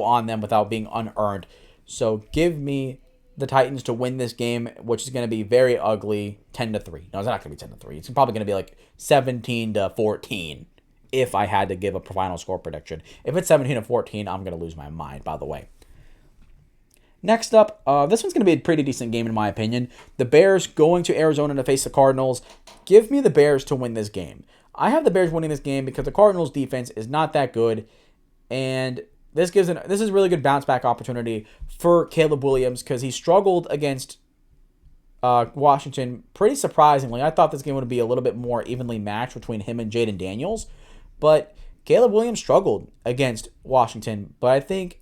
on them without being unearned. So give me the Titans to win this game, which is going to be very ugly, 10-3. No, it's not going to be 10-3. It's probably going to be 17-14 if I had to give a final score prediction. If it's 17-14, I'm going to lose my mind, by the way. Next up, this one's going to be a pretty decent game in my opinion. The Bears going to Arizona to face the Cardinals. Give me the Bears to win this game. I have the Bears winning this game because the Cardinals defense is not that good, and this is a really good bounce back opportunity for Caleb Williams because he struggled against Washington pretty surprisingly. I thought this game would be a little bit more evenly matched between him and Jaden Daniels, but Caleb Williams struggled against Washington. But I think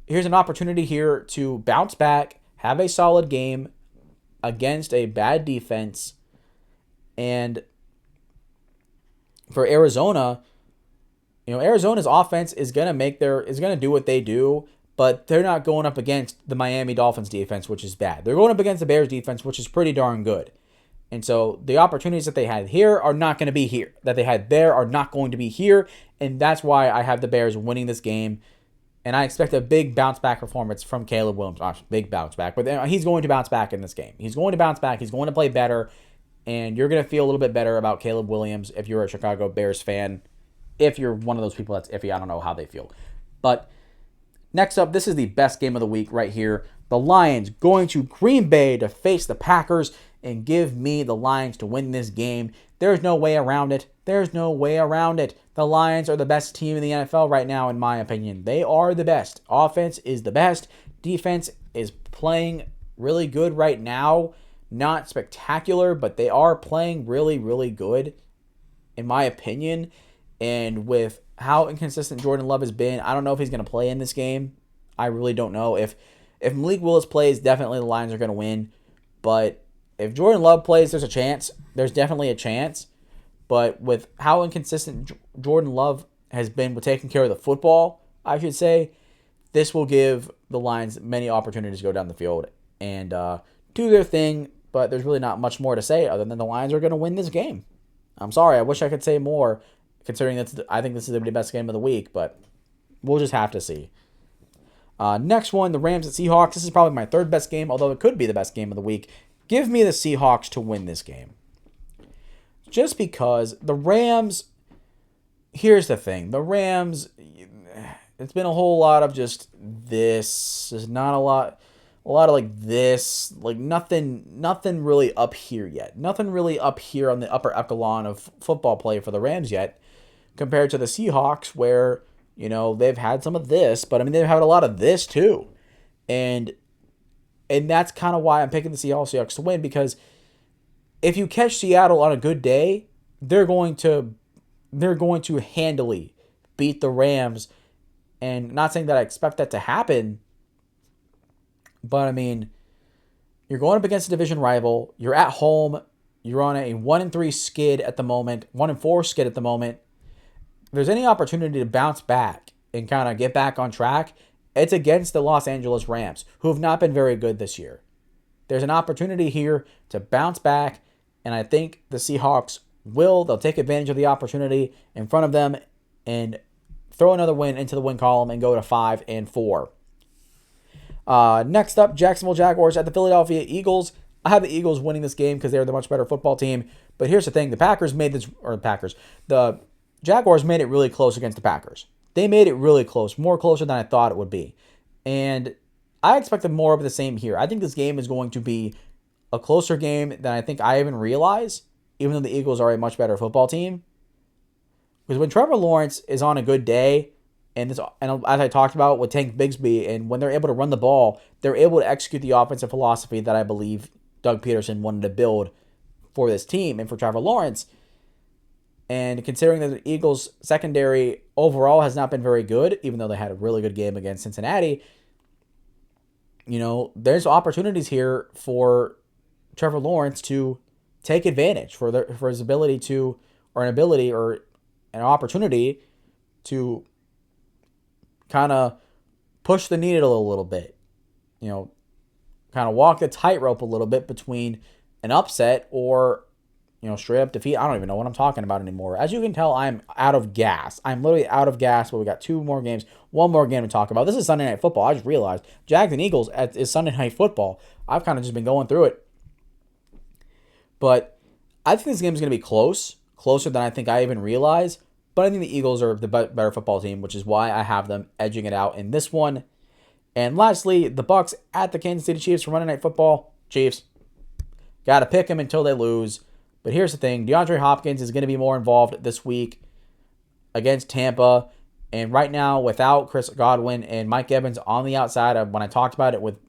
here's an opportunity here to bounce back, have a solid game against a bad defense, and for Arizona, Arizona's offense is gonna do what they do, but they're not going up against the Miami Dolphins defense, which is bad. They're going up against the Bears defense, which is pretty darn good. And so the opportunities that they had here are not going to be here. That they had there are not going to be here, and that's why I have the Bears winning this game. And I expect a big bounce back performance from Caleb Williams. Big bounce back, but he's going to bounce back in this game. He's going to bounce back. He's going to play better, and you're going to feel a little bit better about Caleb Williams if you're a Chicago Bears fan. If you're one of those people that's iffy, I don't know how they feel. But next up, this is the best game of the week right here. The Lions going to Green Bay to face the Packers, and give me the Lions to win this game. There's no way around it. There's no way around it. The Lions are the best team in the NFL right now, in my opinion. They are the best. Offense is the best. Defense is playing really good right now. Not spectacular, but they are playing really, really good, in my opinion. And with how inconsistent Jordan Love has been, I don't know if he's going to play in this game. I really don't know. If Malik Willis plays, definitely the Lions are going to win. But if Jordan Love plays, there's a chance. There's definitely a chance. But with how inconsistent Jordan Love has been with taking care of the football, I should say, this will give the Lions many opportunities to go down the field and do their thing. But there's really not much more to say other than the Lions are going to win this game. I'm sorry. I wish I could say more, considering I think this is the best game of the week, but we'll just have to see. Next one, the Rams at Seahawks. This is probably my third best game, although it could be the best game of the week. Give me the Seahawks to win this game. Just because the Rams, here's the thing. The Rams, it's been a whole lot of just this. There's not a lot of like this, like nothing really up here yet. Nothing really up here on the upper echelon of football play for the Rams yet, compared to the Seahawks, where, you know, they've had some of this, but I mean, they've had a lot of this too. And that's kind of why I'm picking the Seahawks to win, because if you catch Seattle on a good day, they're going to handily beat the Rams. And not saying that I expect that to happen, but I mean, you're going up against a division rival. You're at home. You're on a 1-3 skid at the moment, 1-4 skid at the moment. If there's any opportunity to bounce back and kind of get back on track, it's against the Los Angeles Rams, who have not been very good this year. There's an opportunity here to bounce back, and I think the Seahawks will. They'll take advantage of the opportunity in front of them and throw another win into the win column and go to 5-4. Next up, Jacksonville Jaguars at the Philadelphia Eagles. I have the Eagles winning this game because they're the much better football team. But here's the thing: the Jaguars made it really close against the Packers. They made it really close, more closer than I thought it would be. And I expected more of the same here. I think this game is going to be a closer game than I think I even realize, even though the Eagles are a much better football team. Because when Trevor Lawrence is on a good day, and as I talked about with Tank Bigsby, and when they're able to run the ball, they're able to execute the offensive philosophy that I believe Doug Peterson wanted to build for this team and for Trevor Lawrence. And considering that the Eagles' secondary overall has not been very good, even though they had a really good game against Cincinnati, you know, there's opportunities here for Trevor Lawrence to take advantage, for his ability to, or an opportunity to kind of push the needle a little bit, you know, kind of walk the tightrope a little bit between an upset or, you know, straight up defeat. I don't even know what I'm talking about anymore. As you can tell, I'm out of gas. I'm literally out of gas, but we got two more games, one more game to talk about. This is Sunday Night Football. I just realized Jags and Eagles is Sunday Night Football. I've kind of just been going through it. But I think this game is going to be closer than I think I even realized. But I think the Eagles are the better football team, which is why I have them edging it out in this one. And lastly, the Bucs at the Kansas City Chiefs for Monday Night Football. Chiefs. Got to pick them until they lose. But here's the thing. DeAndre Hopkins is going to be more involved this week against Tampa. And right now, without Chris Godwin and Mike Evans on the outside, when I talked about it with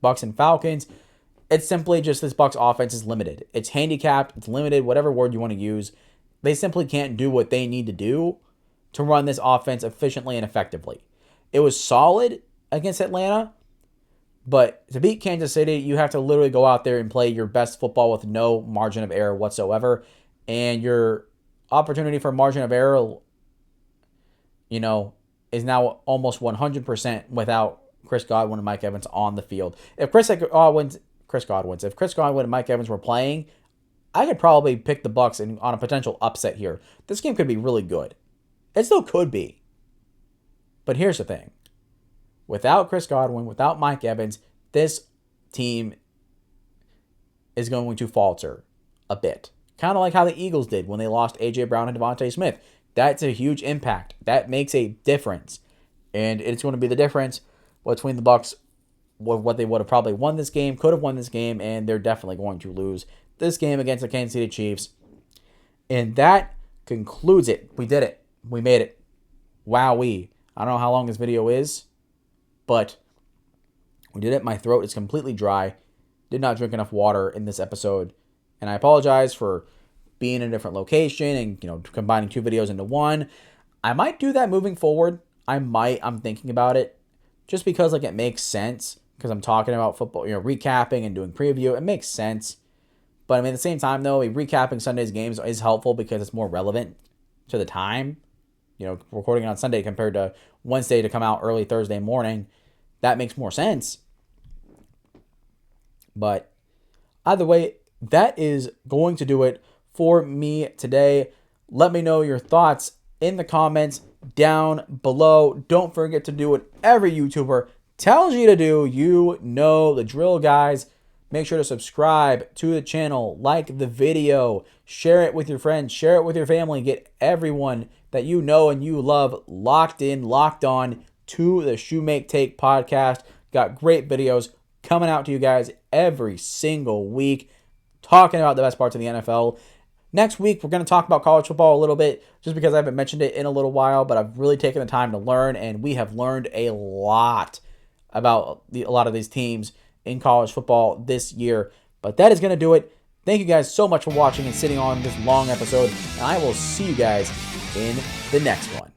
Bucs and Falcons, it's simply just this Bucs offense is limited. It's handicapped. It's limited, whatever word you want to use. They simply can't do what they need to do to run this offense efficiently and effectively. It was solid against Atlanta, but to beat Kansas City, you have to literally go out there and play your best football with no margin of error whatsoever. And your opportunity for margin of error, you know, is now almost 100% without Chris Godwin and Mike Evans on the field. If Chris Godwin and Mike Evans were playing, I could probably pick the Bucs on a potential upset here. This game could be really good. It still could be. But here's the thing. Without Chris Godwin, without Mike Evans, this team is going to falter a bit. Kind of like how the Eagles did when they lost A.J. Brown and Devontae Smith. That's a huge impact. That makes a difference. And it's going to be the difference between the Bucs, what they would have probably won this game, could have won this game, and they're definitely going to lose this game against the Kansas City Chiefs. And that concludes it. We did it. We made it. Wowee. I don't know how long this video is, but we did it. My throat is completely dry. Did not drink enough water in this episode. And I apologize for being in a different location and, you know, combining two videos into one. I might do that moving forward. I'm thinking about it just because, like, it makes sense because I'm talking about football, you know, recapping and doing preview. It makes sense. But I mean, at the same time, though, recapping Sunday's games is helpful because it's more relevant to the time. You know, recording on Sunday compared to Wednesday to come out early Thursday morning. That makes more sense. But either way, that is going to do it for me today. Let me know your thoughts in the comments down below. Don't forget to do what every YouTuber tells you to do. You know the drill, guys. Make sure to subscribe to the channel, like the video, share it with your friends, share it with your family, get everyone that you know and you love locked in, locked on to the Shumake Take podcast. Got great videos coming out to you guys every single week, talking about the best parts of the NFL. Next week, we're going to talk about college football a little bit, just because I haven't mentioned it in a little while, but I've really taken the time to learn, and we have learned a lot about a lot of these teams in college football this year. But that is going to do it. Thank you guys so much for watching and sitting on this long episode, and I will see you guys in the next one.